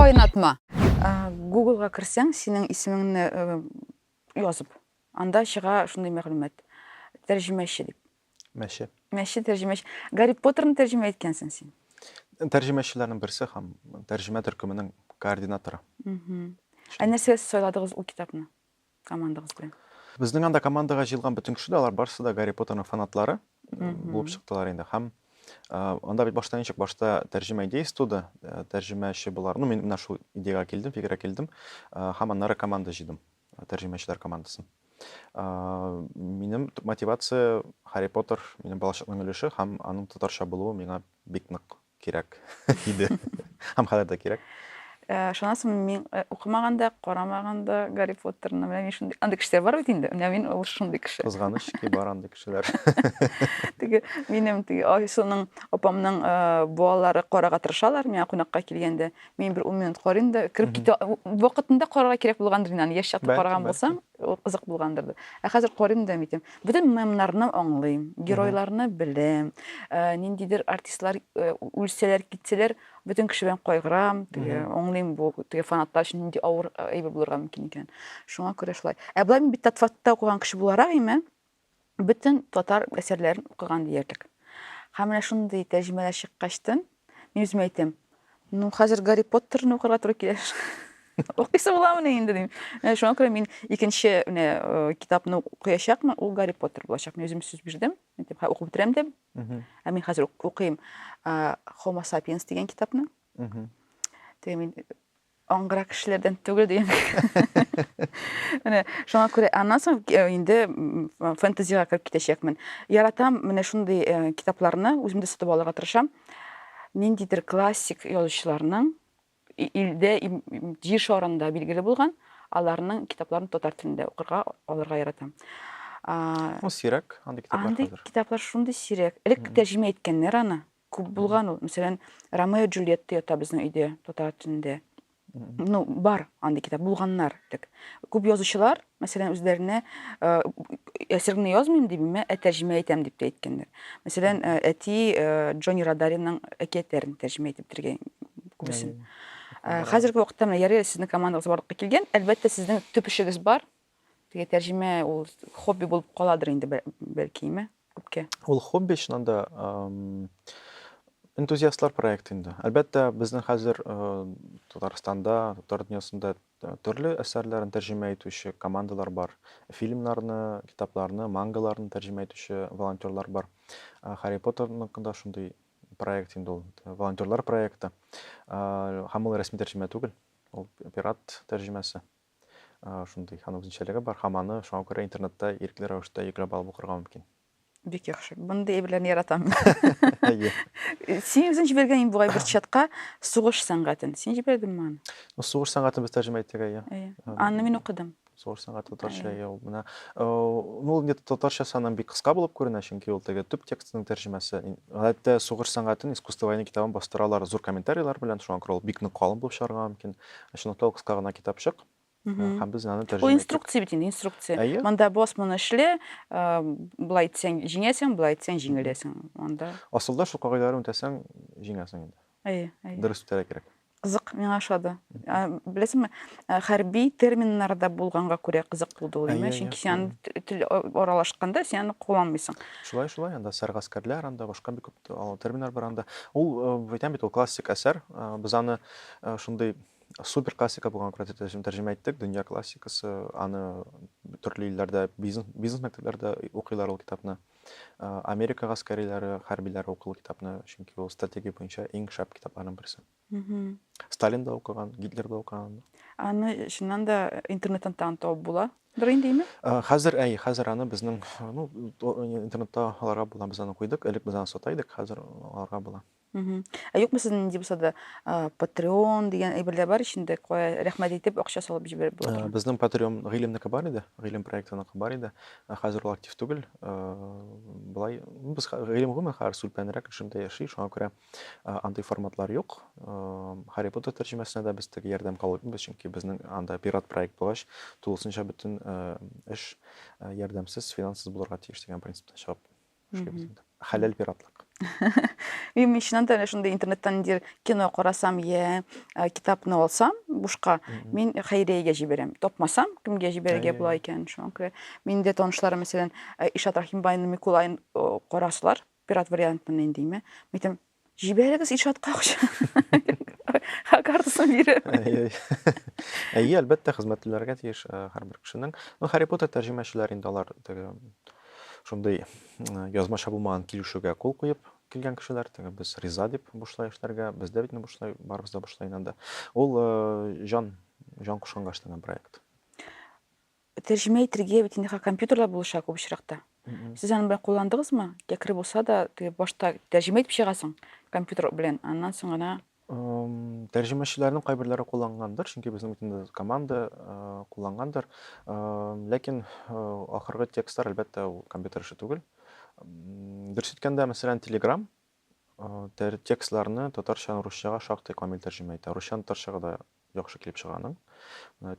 Кайнатма. Google'га кірсең, сенің исеміңні язып. Анда шыға шундай мәгълүмат. Тәрҗемәче дип. Мәші. Мәче тәрҗемәче. Гарри Поттерны тәрҗемә иткәнсең син. Тәрҗемәчеләрнең берсе һәм тәрҗемә төркеменең координаторы. Нәрсәгә сайладыгыз ул китапны командагыз белән? Безнең анда командага җыелган бөтен кешеләр, алар барысы да Гарри Поттерның фанатлары булып чыктылар инде. Һәм анда бит башта ничек башта тәрҗемә идеясе туды, тәрҗемәче булар. Мин менә шул идеяга килдем, фикергә килдем. Һәм аннары команда җыйдым, тәрҗемәчеләр командасын. Минем мотивация Гарри Поттер, минем балачакның өлеше һәм аның татарча булуы миңа бик нык кирәк иде. Һәм хәзер дә кирәк. Шунысы мин укымаганда, карамаганда Гарри Поттерны менә мин шундый андый кешеләр бар бит инде. Менә мин ул шундый кеше. Кызганыч ки бар андый кешеләр. Теге минем Айсуның апамның балалары карарга тырышалар. Миңа кунакка килгәндә, мин бер 10 минут карыйм да кирип китә. Вакытында карарга кирәк булгандыр инде. Яшь чакта караган булсаң, ул кызык булгандыр. Хәзер карыйм да митем. Бүтән мемнарны аңлыйм, геройларны беләм. Ниндидер артистлар үлсәләр, китсәләр, бүтән кеше белән кайгырам, аңлыйм бу фанатлар өчен нинди авыр әйбер булырга мөмкин икән. Шуңа күрә шулай. Булай мин бит татфатта укыган кеше буларак име, бүтән татар әсәрләрен укыган диярлек. Һәм менә шундый тәрҗемәләр чыккачтан, мин үземә әйтәм, ну хәзер Гарри Поттерны укырга туры килә. Укыйсы буламыни инде дим. Шуңа күрә мин икенче китапны укыячакмын, ул Гарри Поттер булачак. Мин үзем сүз бирдем. Әйтеп, укып бетерәм дип. Мин хәзер укыйм Homo sapiens дигән китапны. Теге мин аңгыра кешеләрдән түгел дигән. Менә шуңа күрә аннан соң инде фэнтезига кирип китәчәкмен. Яратам менә шундый китапларны үземдә сатып алырга тырышам. Ниндидер классик язучыларның илдә җир шарында билгеле булган, аларның китапларын татар телендә укырга, алырга яратам. Ул сирәк андый китаплар хәзер. Андый китаплар шундый сирәк. Элек тәрҗемә иткәннәр аны. Күп булган ул. Мәсәлән, Ромео и Джульетта ята безнең өйдә татар телендә. Ну, бар андый китап булганнар. Күп язучылар, мәсәлән, үзләренә әсәрне язмыйм дип, тәрҗемә итәм дип әйткәннәр. Мәсәлән, әти Джонни Родаринның әкиятләрен тәрҗемә итеп бетергән күбесен. Хәзерге вакытта менә ярый сезнең командагыз барлыкка килгән, әлбәттә сезнең төп эшегез бар. Теге тәрҗемә ул хобби булып каладыр инде бәлки, күпкә. Ул хобби шунда энтузиастлар проекты инде. Әлбәттә, безнең хәзер Татарстанда, татар дөньясында төрле әсәрләрен тәрҗемә итүче командалар бар. Фильмнарны, китапларны, мангаларны тәрҗемә итүче волонтерлар бар. Гарри Поттерның да шундый проект инде ул, волонтерлар проекты. Һәм ул рәсми тәрҗемә түгел, ул пират тәрҗемәсе. Шундый һәм үзенчәлеге бар. Һәм аны шуңа күрә интернетта иркле рәвештә йөкләп алып укырга мөмкин. Бик яхшы. Бундай әйберләрне яратам. Син үзең җибәргән бугай бер чатка сугыш сәнгатен. Син җибәрдеңме аны? Сугыш сәнгатен без тәрҗемә иттек, Аны мин укыдым. Сугыш сәнгате татарча ул менә. Ну, инде татарчасы аннан бик кыска булып күренә, чөнки ул теге төп текстның тәрҗемәсе. Гадәттә сугыш сәнгатен искусство войны китабын бастыралар зур комментарийлар белән, шуңа күрә ул бик нык калын булып чыгарга мөмкин. Шуңа кыска гына китапчык. Һәм без аны тәрҗемә Ул инструкция бит инде, инструкция. Монда басманы эшлә, булай итсәң җиңәсең, булай итсәң җиңеләсең. Монда асылда шул кагыйдәләрне үтәсәң җиңәсең инде. Дөрес үтәргә кирәк. Кызык, миңа ошады. Беләсеңме, хәрби терминнарда булганга күрә кызык булды ул, чөнки син тел аралашканда син кулланмыйсың. Шулай, анда сәргаскәрләр, анда башка бик күп терминнар бар анда. Ул әйтәм бит, ул классик әсәр. Без аны шундый супер классика булган күрә тәрҗемә иттек, дөнья классикасы. Аны төрле илләрдә, бизнес мәктәпләрдә укыйлар ул китапны. Америка гаскәриләре, хәрбиләре укый китапны, чөнки ул стратегия буенча иң шәп китапларның берсе. Сталин да укыган, Гитлер да укыган. Аны шуннан да интернеттан табып була. Дөрес инде. Хәзер аны безнең, ну, интернетта аларга була, без аны куйдык. Элек без аны сатайдык, хәзер аларга була. Юкмы сезнең нинди булса да Patreon дигән әйберләр бар ичендә, кая рәхмәт итеп акча салып җибәреп була. Безнең Patreon гыйлемнеке бар иде, гыйлем проектының бар иде. Хәзер ул актив түгел. Булай, без гыйлем гомумән хәзер сүлпәнрәк эшендә яши, шуңа күрә андый форматлар юк. Гарри Поттер тәрҗемәсенә дә без теге ярдәм калыбыз, чөнки безнең анда пират проект булгач, тулысынча бөтен эш ярдәмсез, финанссыз булырга тиеш дигән принципта чыгып эшлибез инде. Халал пиратлык. Мен чыннан да шундай интернеттен дер кино карасам я китапны алсам бушка мен хәйриягә җибәрәм. Тапмасам кемгә җибәрергә була икән шуңа күрә. Миндә танышларым мәсәлән Ишат Рахимбайны Микулайн карасылар пират вариантын инде. Митем җибәрегез Ишатка акча. Картасын биреп. Әйе, әлбәттә хезмәтләргә тиеш һәрбер кешенең. Харри Поттер тәрҗемәчеләр инде алар шундай язмаша булмаган килешүгә кул куеп килгән кешеләр, без риза дип бушлай эшләргә, бездә бит бушлай, барыбыз да бушлай инде. Ул жан кушканга эшләнгән проект. Тәрҗемә итәргә бит инде компьютерлар булыша күп очракта. Сез аны белән кулландыгызмы? Кәкре булса да, башта тәрҗемә итеп чыгасың компьютер белән, аннан соң гына Тәрҗемәчеләрнең кайберләре куллангандыр, чөнки безнең бит команда куллангандыр. Ләкин ахыргы текстлар әлбәттә ул компьютер эше түгел. Дөрес әйткәндә, мәсәлән, Telegram текстларны татарчадан русчага шактый камил тәрҗемә итә. Русчадан татарчага да яхшы килеп чыганың.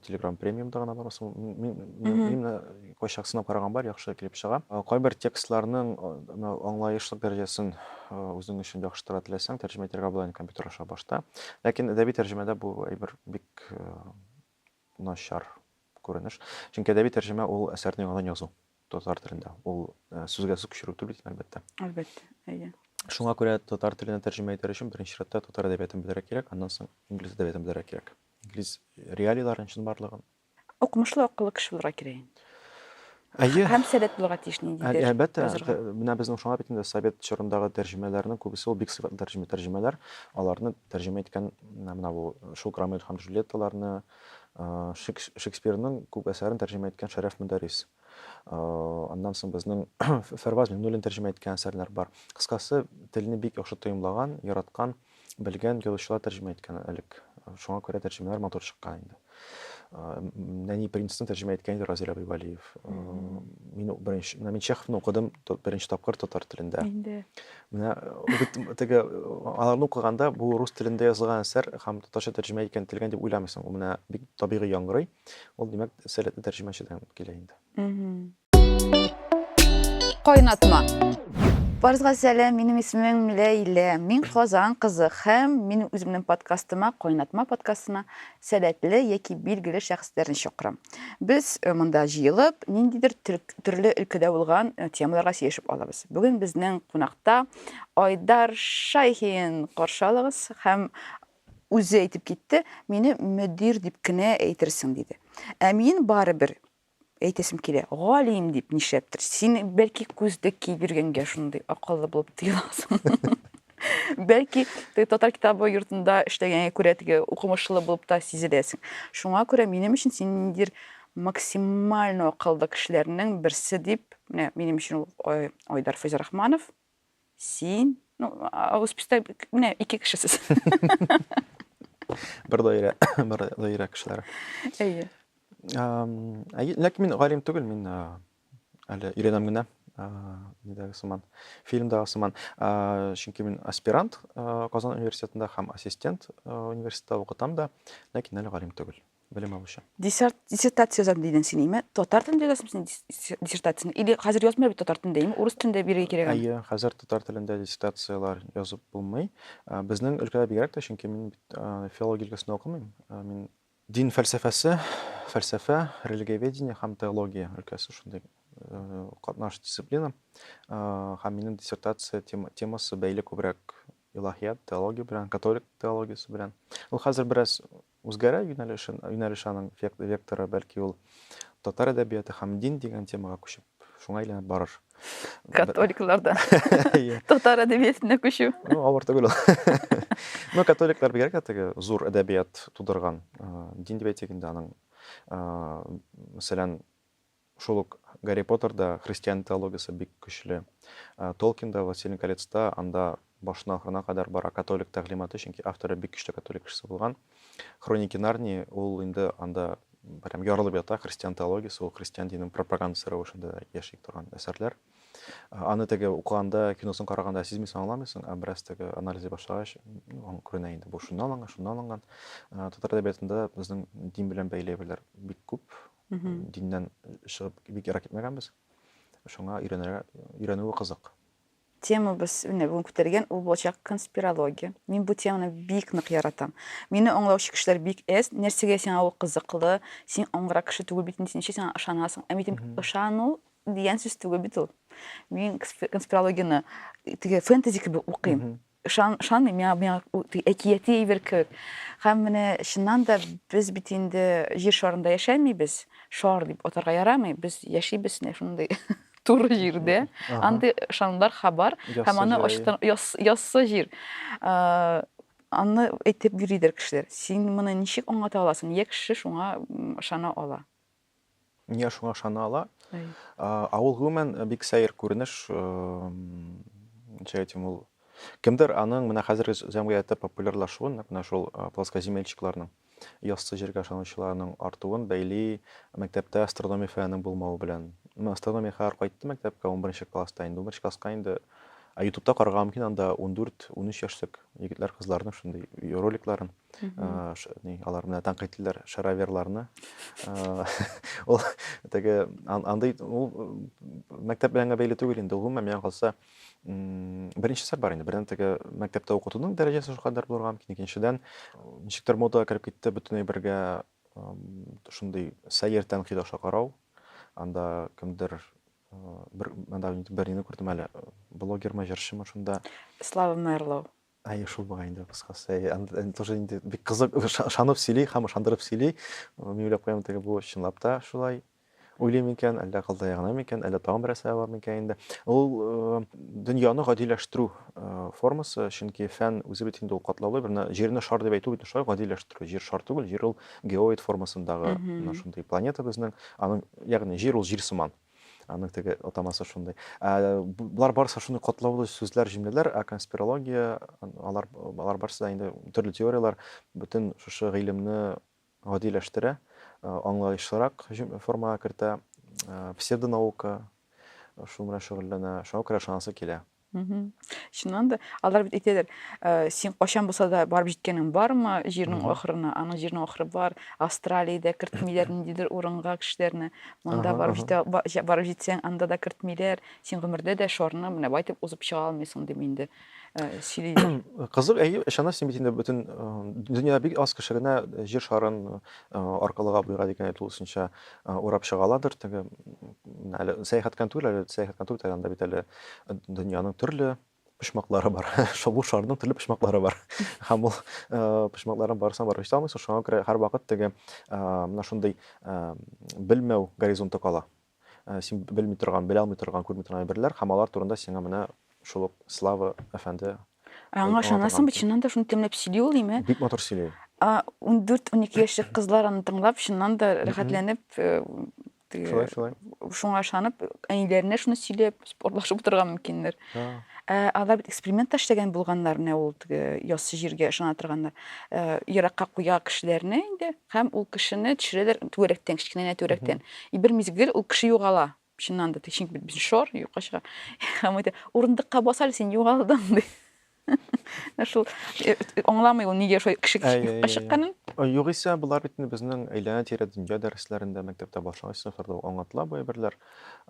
Telegram премиумда гына барысы. Мин кайчаксына караган бар, яхшы килеп чыга. Кайбер текстларның аңлаешлык дәрәҗәсен үзең өчен яхшырта теләсәң, тәрҗемә итәргә була компьютер аша башта. Ләкин әдәби тәрҗемәдә бу әйбер бик начар күренеш. Чөнки әдәби тәрҗемә ул әсәрне яңадан язу татар телендә. Ул сүзгә сүз күчерү түгел, әлбәттә. Әлбәттә, әйе. Шуңа күрә татар теленә тәрҗемә итәр өчен беренче чиратта татар әдәбиятын белергә кирәк, аннан соң инглиз әдәбиятын белергә кирәк. Инглиз реалийларын чын барлыгын. Укымышлы акыллы кеше булырга кирәк. Әйе. Һәм сәләт булырга тиеш нинди дә. Әлбәттә, менә безнең шуңа бит инде совет чорындагы тәрҗемәләрнең күбесе ул бик сыйфатлы тәрҗемәләр. Аларны тәрҗемә иткән менә бу шул Ромео һәм Джульетталарны, Шекспирның күп әсәрен тәрҗемә иткән Шәрәф Мөдәррис. Аннан соң безнең Фәрваз Миңнуллин тәрҗемә иткән әсәрләр бар. Кыскасы, телне бик яхшы тоемлаган, яраткан, белгән язучылар тәрҗемә иткән элек. Шуңа күрә тәрҗемәләр матур чыккан инде. Нәни принцны тәрҗемә иткән Разил Абыйвалиев. Мин Чеховны укыдым беренче тапкыр татар телендә. Менә теге аларны укыганда бу рус телендә язылган әсәр һәм татарча тәрҗемә иткән дип уйламыйсың. Ул менә бик табигый яңгырый. Ул димәк сәләтле тәрҗемәчедән килә инде. Кайнатма. Барызга сәлам, минем исемем Ләйлә. Мин Казан кызы һәм мин үземнең подкастыма, Кайнатма подкастына сәләтле яки билгеле шәхесләрне чакырам. Без монда җыелып, ниндидер төрле өлкәдә булган темаларга сөйләшеп алабыз. Бүген безнең кунакта Айдар Шайхин каршы алыгыз һәм үзе әйтеп китте, мине мөдир дип кенә әйтерсең диде. Ә мин барыбер әйтәсем килә, галим дип нишләптер. Син бәлки күздә кибергәнгә шундый акыллы булып тоеласың. Бәлки татар китабы йортында эшләгәнгә күрә теге укымышлы булып та сизеләсең. Шуңа күрә минем өчен син максимально акыллы кешеләрнең берсе дип, менә минем өчен Айдар Фәйзрахманов, син, аусписта менә ике кешесез. Бер даирә кешеләре. Әйе. Ләкин мин галим түгел, мин әле өйрәнәм генә. Фильмдагы сыман. Чөнки мин аспирант Казан университетында һәм ассистент университетта укытам да, ләкин әле галим түгел. Белем алучы. Диссертация язам дидең син, име? Татар телендә язасың диссертацияны? Или хәзер язмый бит татар телендә, име? Урыс телендә бирергә кирәк. Әйе, хәзер татар телендә диссертациялар язып булмый. Безнең өлкәдә бигрәк тә, чөнки мин филология өлкәсендә укымыйм. Мин дин фәлсәфәсе, религиоведение һәм теология өлкәсе шундый катнаш дисциплина. Һәм минем диссертация темасы бәйле күбрәк илаһият, теология белән, католик теологиясе белән. Ул хәзер бераз үзгәрә юнәлешенең векторы, бәлки ул татар әдәбияты һәм дин дигән темага күчеп, шуңа әйләнеп барыр. Католикларда татар әдәбиятына күчү. Авыр түгел. Католиклар бигрәк теге зур әдәбият тудырган дин дип әйтгәндә аның, мәсәлән, шул ук Гарри Поттерда христиан теологиясе бик көчле. Толкинда, Властелин колецта анда башына ахырына кадәр бара католик тәгълиматы, чөнки авторы бик көчле католик кеше булган. Хроники Нарнии ул инде анда прям ярылып ята, христиан теологиясе, ул христиан диненең пропагандасы рәвешендә яши торган әсәрләр. Аны теге укыганда, киносын караганда сизмисең, аңламыйсың, бераз теге анализ башлагач, күренә инде бу шуннан алынган. Татар әдәбиятында безнең дин белән бәйле әйберләр бик күп. Диннән чыгып бик ярак итмәгәнбез. Шуңа өйрәнүе кызык. темабыз бүгін көтерген ул болчак конспирология. Мин бу теманы бик нык яратам. Мине аңлаучы кешеләр бик әз. Нәрсәгә сиңа ул кызыклы, син аңгыра кеше түгел бит, син син ышанасың. Ә мин ышану дигән сүз түгел бит ул. Мин конспирологияны теге фэнтези кебек укыйм. Ышанмыйм, миңа әкияти әйбер кебек. Һәм менә чыннан да без бит инде җир шарында яшәмибез. Шар дип атарга ярамый. Без яшибез шундый туры җирдә. Андый ышанулар хабар һәм аны ачтан яссы җир. Аны әйтеп йөридер кешеләр. Син моны ничек аңлата аласың? Нигә кеше шуңа ышана ала? Нигә шуңа ышана ала? Ул гомумән бик сәер күренеш, әйтим ул кемдер аның менә хәзерге җәмгыятьтә популярлашуын, менә шул плоскоземельчикларның, яссы җиргә ышаучыларның артуын бәйли мәктәптә астрономия фәненең булмавы белән. Астрономия һәр кайтты мәктәпкә 11 класста инде. 11 класска инде YouTube'та карарга мөмкин, анда 14-13 яшьлек егетләр, кызларның шундый роликларын, алар менә тәнкыйтьләр шараверларны. Ул теге андай мәктәп белән бәйле түгел инде. Гомумән миңа калса беренче сәр бар инде. Бердән теге мәктәптә укытуның дәрәҗәсе шулкадәр булырга мөмкин. Икенчедән ничектер модага кереп китте бөтенләй бергә шундый сәер тәнкыйть аша карау. Анда кемдер берне күрдем әле, блогермы, җырчымы шунда. Слава Мерлоу. Шул бугай инде кыскасы. Анда тоже инде бик кызык ышанып сөйли һәм ышандырып сөйли. Мин уйлап куям, теге бу чынлап та шулай уйлыйм икән, әллә калда ягына микән, әллә тагын бер нәрсә бар микән инде. Ул дөньяны гадиләштерү формасы, чөнки фән үзе бит инде ул катлаулы, берне җирне шар дип әйтү бит шулай гадиләштерү. Җир шар түгел, җир ул геоид формасындагы шундый планета безнең, аның ягъни җир ул җир сыман. Аның теге атамасы шундай. Булар барысы шундый катлаулы сүзләр, җимлеләр, конспирология, алар барысы да инде төрле теориялар бөтен шушы гыйлемне гадиләштерә, аңлаешлырак формага кертә, псевдонаука шул белән шөгыльләнә, шуңа күрә ышанасы килә. Чыннан да алар бит әйтәләр, син качан булса да барып җиткәнең бармы җирнең ахырына? Аның җирнең ахыры бар. Австралиядә кертмиләр ниндидер урынга кешеләрне. Монда барып җитсәң, анда да кертмиләр. Син гомердә дә шарны менә байтып узып чыга алмыйсың дип инде сөйлиләр. Кызык, ышана син бит инде бөтен дөньяда бик аз кеше генә җир шарын аркылыга буйга дигән тулысынча урап чыгаладыр. Теге әле сәяхәткән түгел, анда бит әле дөньяның төрле почмаклары бар. Шул шарның төрле почмаклары бар. Һәм ул почмакларын барсаң барып җитә алмыйсың. Шуңа күрә һәрвакыт теге менә шундый белмәү горизонты кала. Син белми торган, белә алмый торган, күрми торган берләр, һәм алар турында сиңа менә шул Слава әфәнде. Аңа ышанасың бит, чыннан да шуны тәмләп сөйли ул име? Бик матур сөйли. 14-12 яшьлек кызлар аны тыңлап, чыннан да рәхәтләнеп, шуңа ышанып, әниләренә шуны сөйләп, спортлашып утырган мөмкиннәр. Алар бит эксперимент эшләгән булганнар, менә ул яссы җиргә ышана торганнар. Еракка куя кешеләрне инде, һәм ул кешене төшерәләр түрәктән, кичкенә түрәктән. Бер мизгел ул кеше югала. Чыннан да тикшин бит без шор юкка чыга. Һәм әйтә, урындыкка басалар, син югалдың ди. Шул аңламый ул нигә шул кеше юкка чыкканын. Югыйсә, булар бит безнең әйләнә-тирә дөнья дәресләрендә, мәктәптә башлангыч сыйфырда аңлатыла бу әйберләр.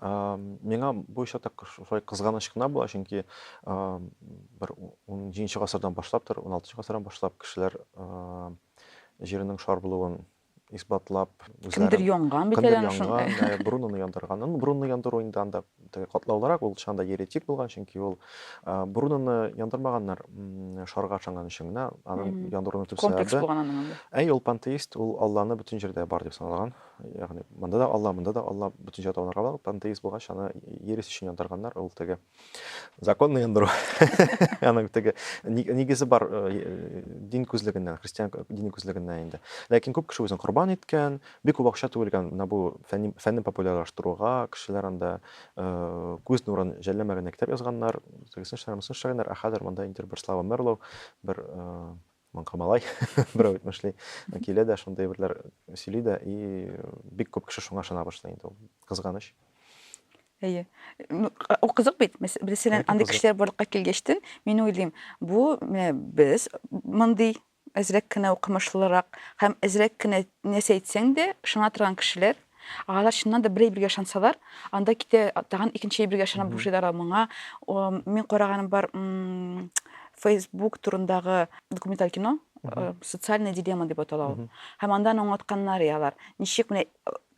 Миңа бу ишәтә шулай кызганыч кына була, чөнки бер 17нче гасырдан башлаптыр, 16нчы гасырдан башлап кешеләр җирнең шар булуын исбатлап, кемдер янган бит әле шуны. Бруноны яндырган. Бруноны яндыру инде анда катлаулырак, ул шанда еретик булган, чөнки ул Бруноны яндырмаганнар шарга ышанган өчен генә, аның яндыруның төп Комплекс сәбәбе. булган аның. Ул пантеист, ул Алланы бөтен җирдә бар дип санаган. Ягъни монда да Алла, монда да Алла, бөтен җирдә танырга була. Пантеист булгач, аны ерес өчен яндырганнар. Ул теге законны яндыру. Аның теге нигезе бар дин күзлегеннән, христиан дини күзлегеннән инде. Ләкин күп кеше үзен курбан иткән, бик күп акча түгелгән менә бу фәнне популярлаштыруга, кешеләр анда күз нурын жәлләмәгән китап язганнар, тегесен шагыйрьләр, хәзер монда инде бер Слава Мерлоу, бер Манкамалай, берәү әйтмешли, килә дә шундай берләр сөйли дә, и бик күп кеше шуңа ышана башлый инде. Кызганыч. Әйе. Ул кызык бит. Мәсәлән, андый кешеләр барлыкка килгәчтен, мин уйлыйм, бу менә без мондый әзрәк кенә укымышлырак һәм әзрәк кенә нәрсә әйтсәң дә ышана торган кешеләр, Агалар чыннан да бирей-бирге ышансалар, анда ките тагын икенче бирге ышанам бушыйлар моңа. Мен караганым бар Facebook турындагы документаль кино, социальная дилемма дип атала ул. Һәм андан аңлатканнар алар. Ничек менә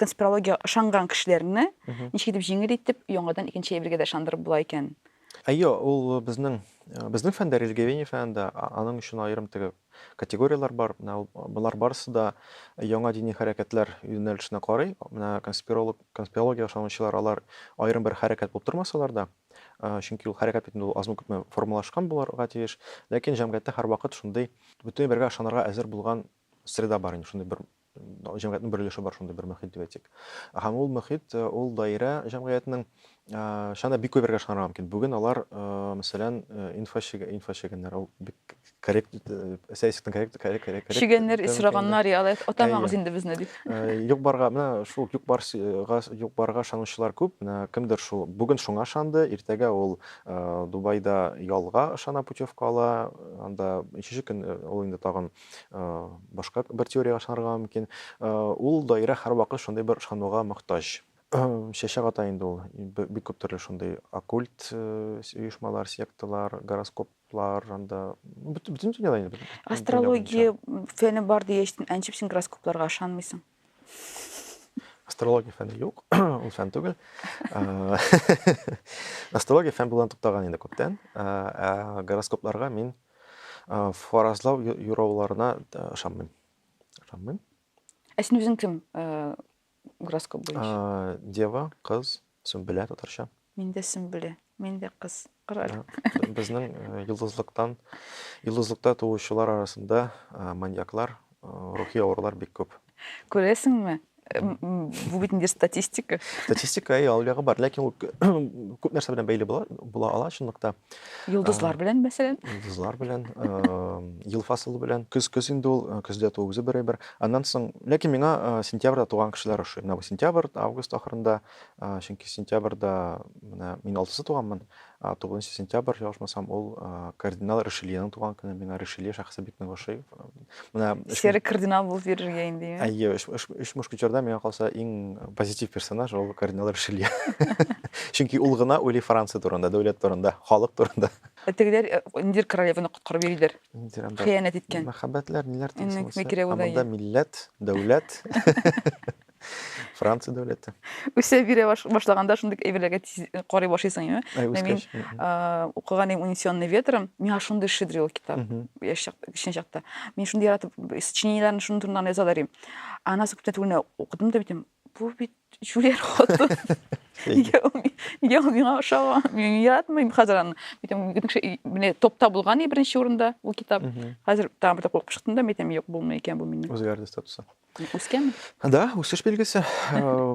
конспирология ышанган кешеләрне ничек дип җиңел итеп яңадан икенче бирге дә ышандырып була икән. Әйе, ул безнең фәндә, религиоведение фәнендә аның өчен аерым теге категориялар бар. Менә булар барысы да яңа дини хәрәкәтләр юнәлешенә карый. Менә конспирология ышанучылар алар аерым бер хәрәкәт булып тормасалар да, чөнки ул хәрәкәт бит ул азмы-күпме формалашкан булырга тиеш. Ләкин җәмгыятьтә һәрвакыт шундый бөтен бергә ышанырга әзер булган среда бар инде, шундый бер җәмгыятьнең берлеше бар, шундый бер мөхит дип әйтик. Һәм ул мөхит, ул даирә җәмгыятьнең шанда бик күп бергә ышанырга мөмкин. Бүген алар, мәсәлән, инфо-шигәннәр, ул бик коррект, сәясәттән коррект. Шигәннәр, исраганнар ялай, атамагыз инде безне дип. Юк-барга, менә шул юк-барга ышанучылар күп. Менә кемдер шул бүген шуңа ышанды, иртәгә ул Дубайда ялга ышана, путевка ала, анда икенче көн ул инде тагын башка бер теорияга ышанырга мөмкин. Ул даирә һәрвакыт шундый бер ышануга мохтаҗ. Чәчәк ата инде ул. Бик күп төрле шундый оккульт оешмалар, секталар, гороскоплар, анда бөтен дөньяда инде. Астрология фәне бар диештин, әнчеп син гороскопларга ышанмыйсың. Астрология фәне юк, ул фән түгел. Астрология фән булган туктаган инде күптән. Гороскопларга мин фаразлау юрауларына ышанмыйм. Ә син үзең кем гороскоп буенча? Дева, кыз, Сөмбелә татарча. Мин дә Сөмбелә, мин дә кыз. Карар. Безнең йолдызлыкта туучылар арасында маньяклар, рухи авырулар бик күп. Күрәсеңме? Бу бит инде статистика. Статистика алыгы бар, ләкин ул күп нәрсә белән бәйле була ала чынлыкта. Йолдызлар белән мәсәлән? Йолдызлар белән, ел фасылы белән, көз инде ул, көздә тугызы берәйбер. Аннан соң, ләкин миңа сентябрьдә туган кешеләр ошый. Менә бу сентябрь, август ахырында, чөнки сентябрьдә менә мин 6-сы туганмын. 9 сентябрь, язмасам, ул кардинал Ришельеның туган көне. Миңа Ришелье шәхсе бик нык ошый. Менә Сере кардинал булып йөрергә инде. Әйе, өч мушкетерда миңа калса иң позитив персонаж ул кардинал Ришелье. Чөнки ул гына уйлый Франция турында, дәүләт турында, халык турында. Тегеләр Индир королеваны коткарып йөриләр. Хыянәт иткән. Мәхәббәтләр ниләр Иннек микре ул да. Анда милләт, дәүләт. Франция дәүләте. Үсә бирә башлаганда шундый әйберләргә карый башлыйсың, Үскәч. Мин укыган «Унесённый ветром», миңа шундый шедевр китап. Кичен чакта. Мин шундый яратып, сочинениеләрне шуның турында язалар идем. Анасы күптән түгел укыдым да битем. Бу бит Жюльер Хото. Нигә миңа ошаган? Мин яратмыйм хәзер аны. Битем менә топта булган беренче урында ул китап. Хәзер тагын бер куркып чыктым да, битем юк, булмый икән бу минем. Үзгәрде статусы. Үскәнме? Да, үсеш билгесе.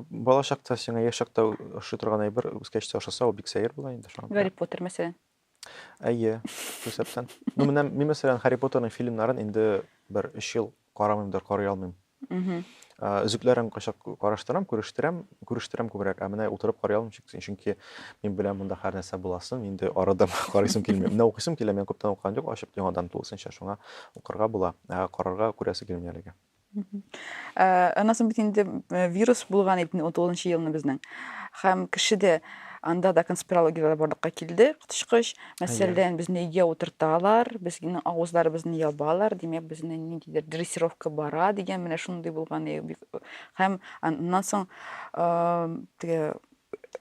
Бала чакта сиңа яшь чакта ошый торган әйбер үскәчтә ошаса, ул бик сәер була инде шуңа. Гарри Поттер мәсәлән. Әйе, күрсәтсәң. Ну, менә мин мәсәлән Harry Potterның фильмнарын инде бер 3 ел карамыйм да, карый алмыйм. Үзекләрен качак караштырам, күрештерәм күбрәк. Ә менә утырып карый алмыйм, чөнки мин белән монда һәр нәрсә буласын, инде арадан карыйсым килми. Менә укыйсым килә, мен күптән укыган юк, ачып яңадан тулысынча шуңа укырга була. Карарга күрәсе килми әлегә. Аннан соң бит инде вирус булган иде 19 елны безнең. Һәм кешедә анда да конспирологиялар барлыкка килде, котышкыч. Мәсәлән, безне өйгә утырталар, безнең авызларыбызны ябалар, димәк, безне ниндидер дрессировка бара дигән менә шундый булган. Һәм аннан соң теге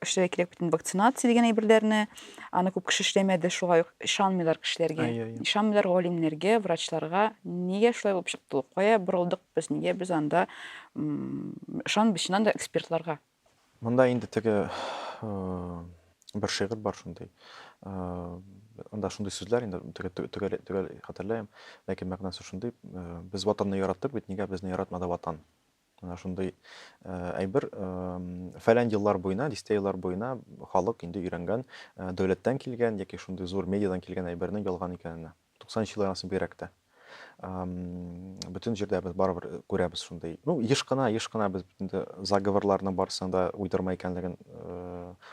эшләргә кирәк бит вакцинация дигән әйберләрне, аны күп кеше эшләмәде, шуңа ышанмыйлар кешеләргә. Ышанмыйлар галимнәргә, врачларга. Нигә шулай булып чыкты? Кая борылдык без? Нигә без анда ышанбыйчан да экспертларга? Монда инде теге бер шигырь бар шундый. Анда шундый сүзләр инде төгәл хәтерләйм, ләкин мәгънәсе шундый: без ватанны яраттык, бит нигә безне яратмады ватан? Менә шундый әйбер фәлән еллар буена, 10 еллар буена халык инде өйрәнгән, дәүләттән килгән яки шундый зур медиадан килгән әйбернең ялган икәненә. 90 еллардан соң бигрәк тә. Бүтін жерде біз барыбір көрәбіз шундай. Ну, ешқана біз бүтінді заговорларына барсаң да уйдырма екенлеген,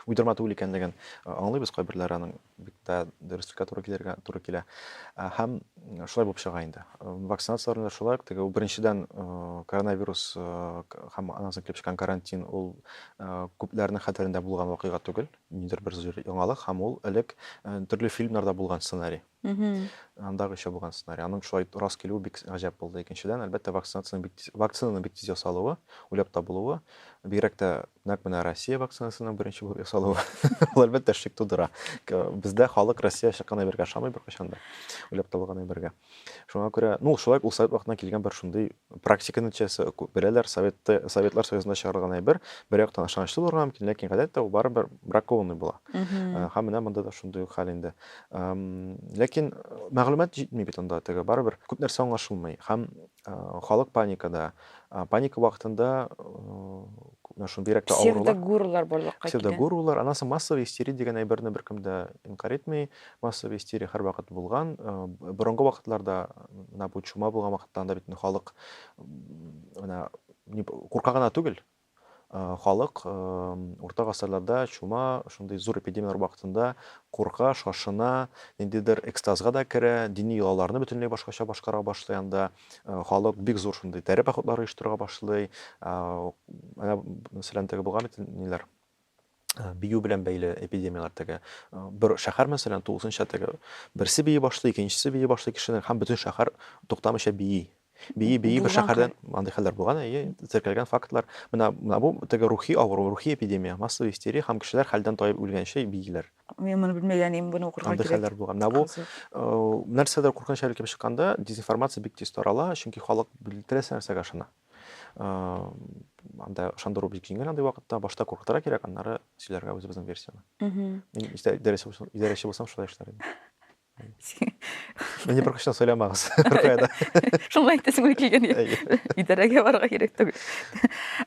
уйдырма түгел екенлеген аңлайбыз кайберләр аның бик тә дөреслеккә туры килә. Һәм шулай булып чыга инде. Вакцинацияларда шулай, теге беренчедән коронавирус һәм аннан килеп чыккан карантин ул күпләрнең хәтерендә булган вакыйга түгел, ниндидер бер яңалык һәм ул элек төрле фильмнарда булган сценарий. Андагы еще булган сценарий. Аның шулай рас килүе бик гаҗәп булды. Икенчедән, әлбәттә, вакцинаның бик тиз ясалуы, уйлап табылуы, бигрәк тә нәкъ менә Россия вакцинасының беренче булып ясалуы, ул әлбәттә шик тудыра. Бездә халык Россия чыккан әйбергә ышанмый беркайчан да, уйлап табылган әйбергә. Шуңа күрә, ну, шулай ул совет вакытына килгән бер шундый практика нәтиҗәсе, беләләр, Советлар Союзында чыгарылган әйбер, бер яктан ышанычлы булырга мөмкин, ләкин гадәттә ул барыбер бракованный була. Һәм менә монда да шундый ук хәл инде. Ләкин мәгълүмат җитми бит анда, теге барыбер күп нәрсә аңлашылмый. Һәм халык паникада. Паника вакытында шундый бигрәк тә авырулар. Псевдогурулар барлыкка килгән. Псевдогурулар, анысы массовый истерия дигән әйберне беркем дә инкар итми. Массовый истерия һәрвакыт булган. Борынгы вакытларда, менә бу чума булган вакытта анда бит халык менә курка гына түгел. Халык урта гасырларда чума шундый зур эпидемиялар вакытында курка, шашына, ниндидер экстазга да керә, дини йолаларны бөтенләй башкача башкара башлый анда. Халык бик зур шундый тәре походлары оештыра башлый. Менә мәсәлән теге булган бит ниләр? Бию белән бәйле эпидемиялар теге. Бер шәһәр мәсәлән тулысынча теге берсе бии башлый, икенчесе бии башлый кешенең һәм бөтен шәһәр туктамыйча бии. Бии бер шәһәрдән андый хәлләр булган, теркәлгән фактлар. Менә бу теге рухи авыру, рухи эпидемия, массовый истерия һәм кешеләр хәлдән таеп үлгәнчә бииләр. Мен моны белмәгән идем, буны укырга Андый кирәк. хәлләр булган. Менә бу нәрсәдер куркыныч хәл килеп чыкканда, дезинформация бик тиз тарала, чөнки халык теләсә нәрсәгә ышана. Анда ышандыру бик җиңел андый вакытта, башта куркытырга кирәк, аннары сөйләргә үзебезнең версияны. Мин идарәче булсам шулай эшләр идем. Менә беркайчан сөйләмәгез. Беркайда. Шулай әйтәсең килгән иде. Идарәгә барырга кирәк түгел.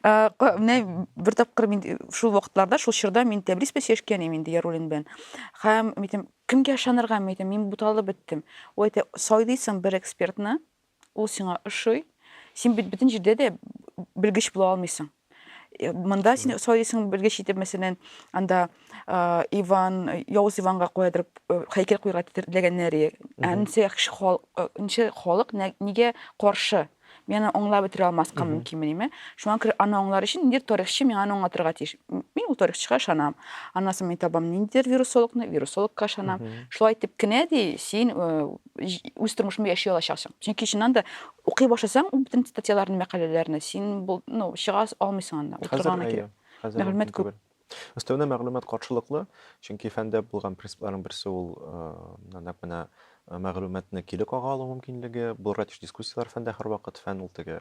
Менә бер тапкыр мин шул вакытларда, шул чорда мин Тәбриз яшкән инде Ярулин белән. Һәм мин кемгә ышанырга, мин буталып беттем. Ул әйтә, сайлыйсың бер экспертны, ул сиңа ошый, син бөтен җирдә дә белгеч була алмыйсың. Монда син сайлыйсың белгеч итеп, мәсәлән, анда Явыз Иванга куйдырып һәйкәл куйырга теләгәннәр. Әнсе халык нигә каршы? Мен аңлап бетерә алмаска мөмкинме? Шуңа күрә аны аңлар өчен ниндидер тарихчы миңа аны аңлатырга тиеш. Мин ул тарихчыга ышанам. Аннан мин табам ниндидер вирусологка ышанам. Шулай итеп кенә ди, син үз тормышыңны яши алачаксың. Чөнки чыннан да укый башласаң, бөтен статьяларны, мәкаләләрне син чыга алмыйсың анда. Утырганы кирәк. Мәгълүмат күп. Өстәвенә мәгълүмат каршылыклы, чөнки фәндә булган принципларның берсе ул нәкъ менә мәгълүматны килек ага алу мөмкинлеге, булырга тиеш дискуссиялар фәндә һәрвакыт, фән ул теге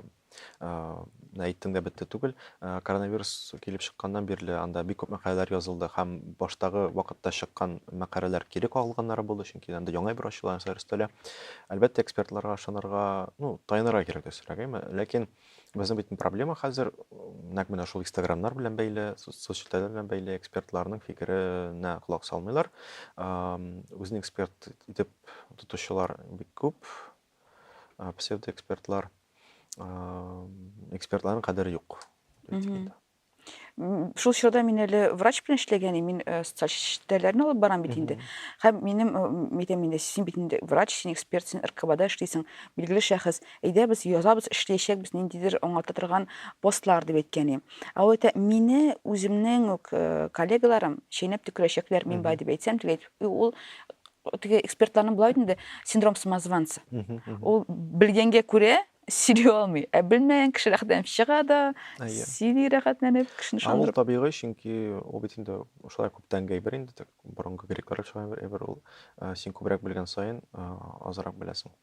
әйттең дә бетте түгел. Коронавирус килеп чыкканнан бирле анда бик күп мәкаләләр язылды һәм баштагы вакытта чыккан мәкаләләр килек алганнары булды, чөнки анда яңа бер ачылган сәр. Әлбәттә, экспертларга ышанырга, таянырга кирәк дисәгәйме, ләкин безнең бит проблема хәзер нәкъ менә шул Инстаграмнар белән бәйле, соцсетьләр белән бәйле экспертларның фикеренә колак салмыйлар. Үзен эксперт итеп тотучылар бик күп, псевдоэкспертлар, экспертларның кадере юк. Шул чорда мин әле врач белән эшләгән, мин социаль эшләрне алып барам бит инде. Һәм минем син бит инде врач, син эксперт, син РКБда эшлисең, билгеле шәхес. Әйдә без язабыз, эшләячәкбез, ниндидер аңлата торган постлар дип әйткән. Ул әйтә, мине үземнең коллегаларым чәйнәп төкерәчәкләр, мин бай дип әйтсәм, ул теге экспертларның булай инде синдром самозванца. Ул белгәнгә күрә сөйли алмый. Белмәгән кеше рәхәтләнеп чыга да, сөйли рәхәтләнеп кешене Ул ышандырып. табигый, чөнки ул бит инде шулай күптән әйбер инде, борынгы греклар әйбер ул. Син күбрәк белгән саен азрак беләсең.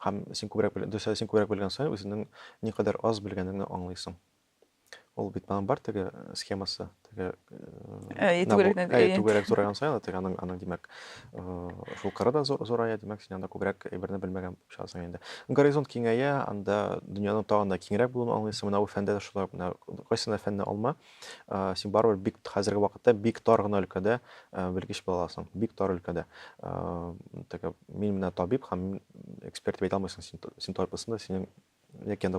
Һәм син күбрәк белгән саен үзеңнең никадәр аз белгәнеңне аңлыйсың. Ол бит маның бар теге схемасы, теге түгәрәк зурайган саен, теге аның димәк, шул кыры да зурая, димәк, син анда күбрәк әйберне белмәгән булып чыгасың инде. Горизонт киңәя, анда дөньяның тагын да киңрәк булуын аңлыйсың. Менә бу фәндә дә шулай, менә кайсына фәнне алма, син барыбер бик хәзерге вакытта бик тар гына өлкәдә белгеч була аласың, бик тар өлкәдә. Теге мин менә табиб һәм эксперт дип әйтә алмыйсың, син тарпысында синең ләкин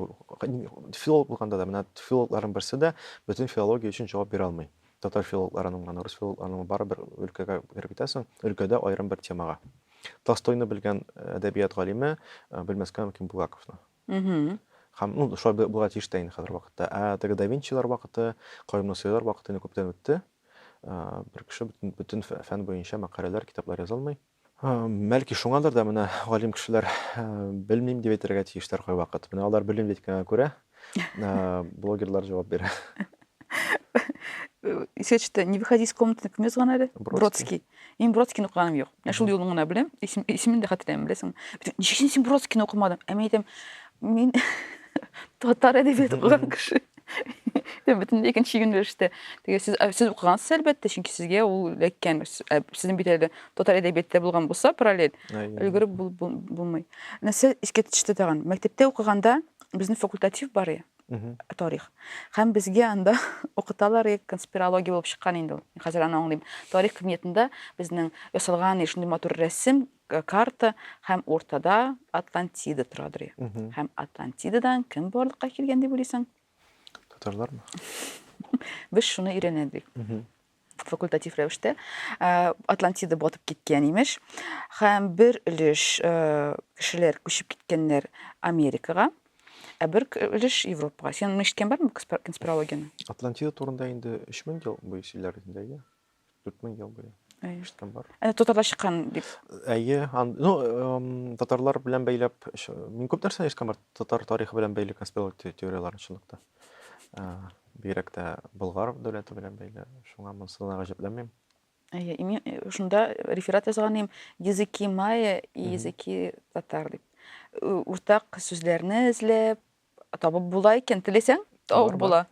филолог булганда да менә филологларның берсе дә бөтен филология өчен җавап бирә алмый. Татар филологларының, менә рус филологларының барыбер өлкәгә кереп китәсең, өлкәдә аерым бер темага. Толстойны белгән әдәбият галиме белмәскә мөмкин Булгаковны. Һәм шулай була тиеш тә инде хәзер вакытта. Теге да Винчилар вакыты, Каюм Насыйрлар вакыты күптән үтте. Бер кеше бөтен фән буенча мәкаләләр, китаплар яза алмый. Бәлки шуңадыр да менә галим кешеләр белмим дип әйтергә тиешләр кай вакыт. Менә алар белмим диткәнгә күрә, блогерлар җавап бирә. Исәчтә, не выходи из комнаты, кем язган әле? Бродский. Мин Бродскийны укыганым юк. Менә шул юлын гына беләм, исемен дә хәтерләмим, беләсеңме? Ничек син Бродскийны укымадың? Мен әйтәм, мин татар әдәбият укыган кеше. Бөтенләй икенче юнәлештә. Теге сез укыгансыз әлбәттә, чөнки сезгә ул эләккән. Сезнең бит әле татар әдәбиятта булган булса, параллель өлгереп булмый. Нәрсә искә төште тагын. Мәктәптә укыганда безнең факультатив бар иде. Тарих. Һәм безгә анда укыталар, конспирология булып чыккан инде ул. Хәзер аны аңлыйм. Тарих кабинетында безнең ясалган шундый матур рәсем, карта һәм ортада Атлантида торадыр. Һәм Атлантидадан кем барлыкка килгән дип уйлыйсың? Татарлармы? Без шуны өйрәнәдек. Факультатив рәвештә Атлантида батып киткән имеш. Һәм бер өлеш кешеләр күчеп киткәннәр Америкага, бер өлеш Европага. Син ишеткән бармы конспирологияны? Атлантида турында инде 3000 ел буе сөйләр идем, 4000 ел буе. Ишеткән бар. Татарлар чыккан дип. Татарлар белән бәйләп, мин күп нәрсә ишеткән бар. Татар тарихы белән бәйле конспирология теорияларын чынлыкта. Бигрәк тә Болгар дәүләте белән бәйле. Шуңа монысына гаҗәпләнмим. Мин шунда реферат язганым, языки майя и языки татар дип. Уртак сүзләрне эзләп табып була икән, теләсәң, табып була.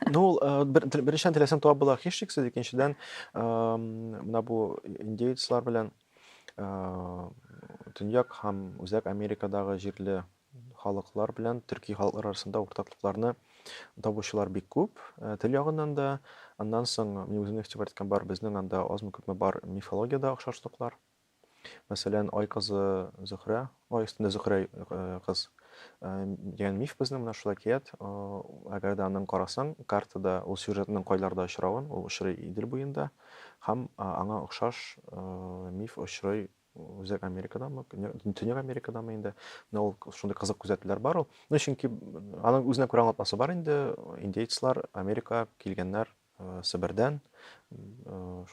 Беренчедән теләсәң табып була, һичшиксез. Икенчедән, менә бу индеецлар белән Төньяк һәм Үзәк Америкадагы җирле халыклар белән төрки халыклар арасында уртаклыкларны табучылар бик күп. Тел ягыннан да, аннан соң мин үземне игътибар иткән бар, безнең анда азмы-күпме бар мифологиядә охшашлыклар. Мәсәлән, Ай кызы Зөһрә, Ай өстендә Зөһрә кыз дигән миф безнең менә шулай кият. Әгәр дә аның карасаң, картада ул сюжетның кайларда очравын, ул очрый Идел буенда, һәм аңа охшаш миф очрый Үзәк Америкадамы, Төньяк Америкадамы инде. Менә ул шундый кызык күзәтүләр бар ул. Чөнки аның үзенә күрә аңлатмасы бар инде. Индеецлар Америка килгәннәр Себердән,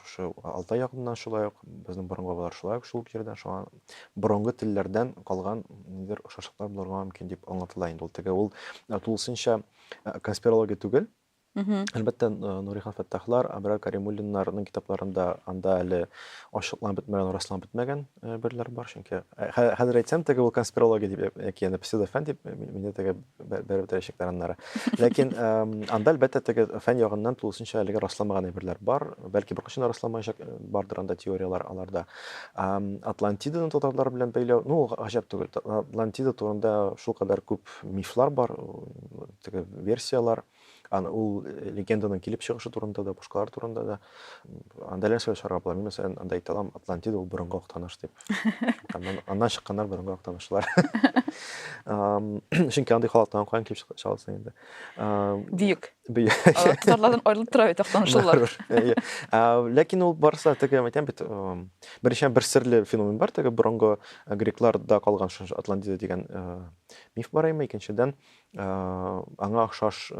шушы Алтай ягыннан шулай ук, безнең борынгы балар шулай ук шул җирдән, шуңа борынгы телләрдән калган нидер охшашлыклар булырга мөмкин дип аңлатыла инде ул. Теге ул тулысынча конспирология түгел. Әлбәттә, Нурихан Фәттахлар, Абрар Каримуллиннарның китапларында анда әле ачыкланып бетмәгән, расланып бетмәгән берләр бар. Чөнки хәзер әйтсәм, теге ул конспирология дип, яки псевдофән дип, миндә теге бер тәшәккәр аннары. Ләкин анда әлбәттә теге фән ягыннан тулысынча әлегә расланмаган берләр бар. Бәлки бер кашын расламаячак бардыр анда теориялар аларда. Атлантиданың татарлар белән бәйләү, гаҗәп түгел. Атлантида турында шул кадәр күп мифлар бар, теге версиялар. Ул легенданың килеп чыгышы турында да, башкалар турында да. Анда ләр сөйләшергә була. Мин мәсәлән, анда әйтә алам, Атлантида ул борынгы актаныш дип. Аннан чыкканнар борынгы актанышлар. Чөнки андый халыктан каян килеп чыгасы инде. Бүйек. Татарлардан аерылып тора бит актанышлылар. Ләкин ул барса, теге әйтәм бит, беренче бер серле феномен бар, теге борынгы грекларда калган Атлантида дигән миф бар име. Икенчедән, аңа охшаш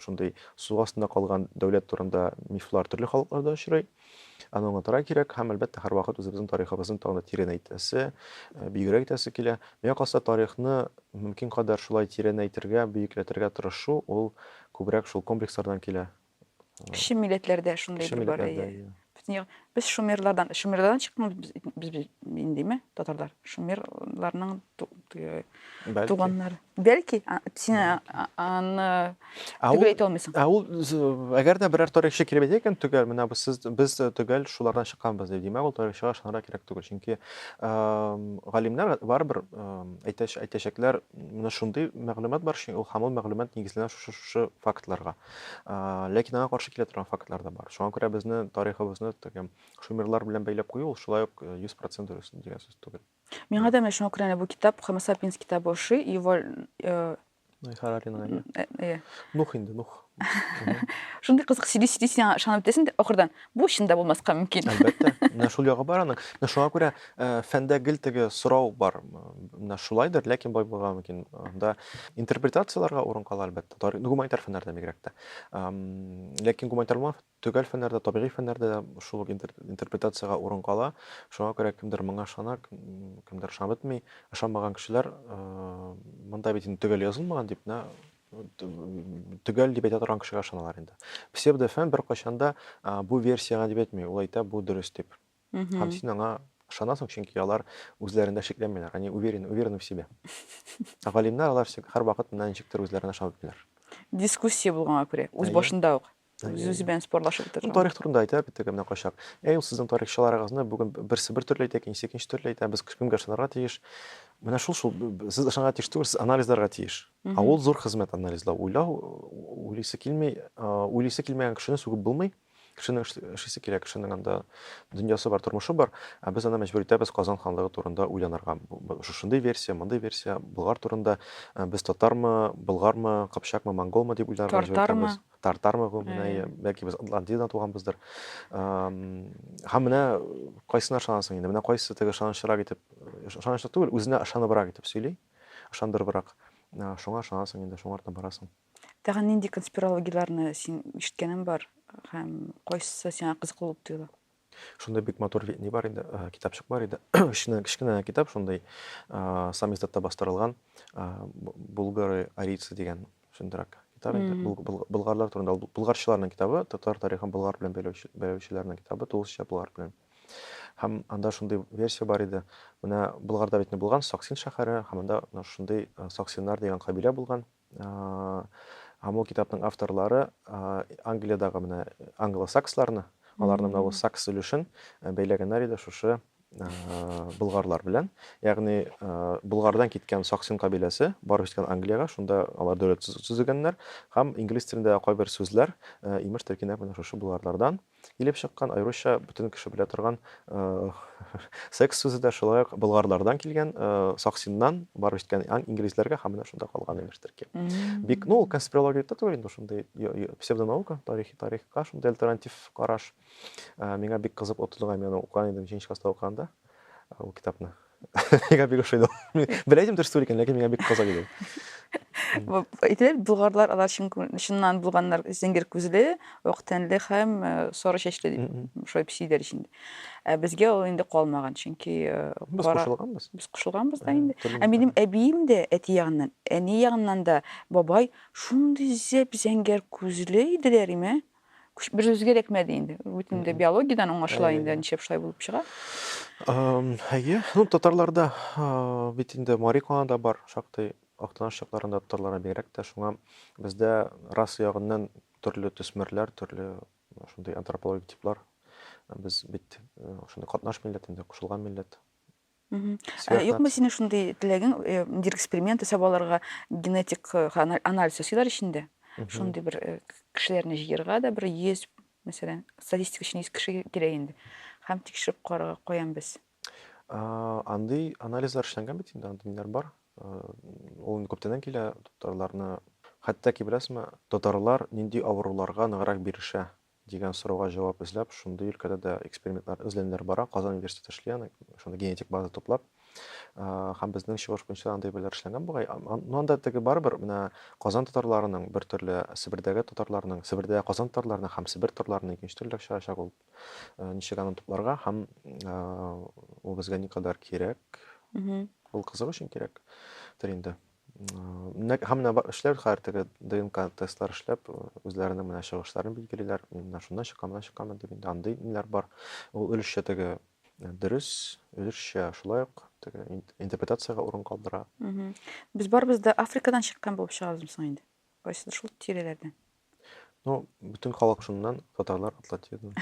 шундый су астында калган дәүләт турында мифлар төрле халыкларда очрый. Аны аңлатырга кирәк, һәм әлбәттә һәрвакыт үзебезнең тарихыбызны тагын тирән әйтәсе, бигрәк әйтәсе килә. Миңа калса, тарихны мөмкин кадәр шулай тирән әйтергә, бөекләтергә тырышу, ул күбрәк шул комплекслардан килә. Кеше милләтләрдә шундый бар. Біз шумерлардан шыққанбыз біз дейме татарлар. Шумерларның туғаннары. Бәлки, сен аны түгел әйтә алмайсың. Ул әгәр дә берәр тарихчы кирәк икән түгел, менә без түгел шулардан чыкканбыз дип димәк, ул тарихчыга ышанырга кирәк түгел. Чөнки галимнәр барыбер әйтәчәкләр, менә шундый мәгълүмат бар, ул һәм ул мәгълүмат нигезләнә шушы фактларга. Ләкин аңа каршы килә торган фактлар да бар. Шуңа күрә безне тарихыбызны шумерлар белән бәйләп кую ул шулай ук 100% дөрес дигән сүз түгел. Миңа да шуңа күрә бу китап Homo sapiens китабы ошый, его Хараринга. Нух инде, нух. Шундый кызык сөйли сен ышанып бетәсең дә ахырдан бу чында булмаска мөмкин. Әлбәттә. Менә шул ягы бар аның. Менә шуңа күрә фәндә гел теге сорау бар. Менә шулайдыр, ләкин бай булырга мөмкин. Анда интерпретацияларга урын кала әлбәттә. Гуманитар фәннәрдә бигрәк тә. Ләкин гуманитар түгел фәннәрдә, табигый фәннәрдә шул интерпретацияга урын кала. Шуңа күрә кемдер моңа ышана, кемдер ышанып бетми, ышанмаган кешеләр монда бит түгел язылмаган дип, түгел дип әйтә торган кешегә ышаналар инде. Псевдофән беркайчанда бу версияга дип әйтми, ул әйтә бу дөрес дип. Һәм син аңа ышанасың, чөнки алар үзләрендә шикләнмиләр, они уверены в себе. Галимнәр алар һәрвакыт менә ничектер үзләренә ышанып киләр. Дискуссия булганга күрә, үз башында ук. Үз белән спорлашып торган. Тарих турында әйтә бит теге менә кайчак. Ул сезнең тарихчыларыгызны бүген берсе бер төрле әйтә, икенче төрле әйтә, без кемгә ышанырга тиеш. Менә шул сез ышанырга тиеш түгел, сез анализларга тиеш. Ул зур хезмәт анализлау. Уйлыйсы килмәгән кешене сүгеп булмый. Кешенең эшлисе кирәк, кешенең анда дөньясы бар, тормышы бар. Без аны мәҗбүр итәбез Казан ханлыгы турында уйланырга. Шушындый версия, мондай версия, Болгар турында без татармы, болгармы, кыпчакмы, монголмы дип уйларга мәҗбүр итәбез. Тартармы, менә бәлки без Атлантидадан туганбыздыр. Һәм менә кайсына ышанасың инде? Менә кайсы теге ышанычрак итеп, ышанычлы түгел, үзенә ышаныбрак итеп сөйли, ышандырыбрак. Шуңа ышанасың инде, шуңа артына барасың. Тагын нинди конспирологияларны син ишеткәнең бар? Һәм кайсы сиңа кызыклы булып тоела? Шундай бик матур ни бар инде, китапчык бар иде. Кичкенә китап, шундай сам издатта бастырылган Булгары арийцы дигән шундырак китап инде. Болгарлар турында, булгарчыларның китабы, татар тарихын болгар белән бәйләүчеләрнең китабы, тулысынча болгар белән. Һәм анда шундай версия бар иде. Менә Болгарда бит не булган Саксин шәһәре, һәм анда шундай Саксиннар дигән кабилә булган. Һәм ул китапның авторлары Англиядагы менә англосаксларны, аларны менә сакс өлешен бәйләгәннәр иде шушы болгарлар белән. Ягъни Болгардан киткән Саксин кабиләсе барып җиткән Англиягә, шунда алар дәүләт төзегәннәр һәм инглиз телендә кайбер сүзләр имеш төркинә менә шушы болгарлардан килеп чыккан, аеруча бөтен кеше белә торган секс сүзе дә шулай ук болгарлардан килгән, Саксиннан барып җиткән инглизләргә һәм менә шунда калган имеш төрки. Бик, конспирология түгел инде шундай псевдонаука, тарихка шундай альтернатив караш. Миңа бик кызык отылган, мен укыган идем 2нче класста укыганда ул китапны. Миңа бик ошый. Беләйдем дөрес түгел икән, ләкин миңа бик кызык иде. Әйтелер, булгарлар алар чыннан булганнар зәңгәр күзле, ак тәнле һәм сары чәчле дип шулай псийләр өчен. Безгә ул инде калмаган, чөнки Без кушылганбыз. Без кушылганбыз да инде. Минем әбием дә әти ягыннан, әни ягыннан да бабай шундый зәңгәр күзле иделәр име. Бер үзгә дәкмәде инде. Бүтән дә биологиядән аңлашыла инде, ничек шулай булып чыга. Татарларда бит инде Марикона да бар, шактый актаныш чакларында татарларга бигрәк тә, шуңа бездә раса ягыннан төрле төсмерләр, төрле шундый антропологик типлар. Без бит шундый катнаш милләт инде, кушылган милләт. Юкмы синең шундый теләгең, эксперимент ясап алырга, генетик анализ ясыйлар ичендә? Шундый бер кешеләрне җыярга да бер 100, мәсәлән, статистика өчен 100 кеше кирәк инде. Һәм тикшереп карарга куян без. Андый анализлар эшләнгән бит инде, андыйлар бар. Ул күптәннән килә, татарларны, хәтта беләсезме, татарлар нинди авыруларга ныграк бирешә дигән сорауга җавап эзләп, шундый өлкәдә дә экспериментлар, эзләнүләр бара. Казан университеты эшләгән, шундый генетик база туплап, һәм безнең чыгыш буенча андый бәйләр эшләнгән бугай. Анда теге барыбер менә Казан татарларының бер төрле, Себердәге татарларның, Себердә Казан татарларының һәм Себер татарларының икенче төрле чыгачак ул ничек аны тупларга һәм ул безгә никадәр кирәк. Ул кызык өчен кирәк. Инде Һәм менә эшләр хәзер теге ДНК тестлар эшләп, үзләренең менә чыгышларын билгелиләр. Мин менә шуннан чыкканмын дип инде андый ниләр бар. Ул өлешчә теге дөрес, өлешчә шулай ук теге интерпретацияга урын калдыра. Мгм. Без барыбыз да Африкадан чыккан булып чыгабызмы соң инде? Кайсыдыр шул тирәләрдән. Ну, бөтен халык шуннан, татарлар Атлантидадан.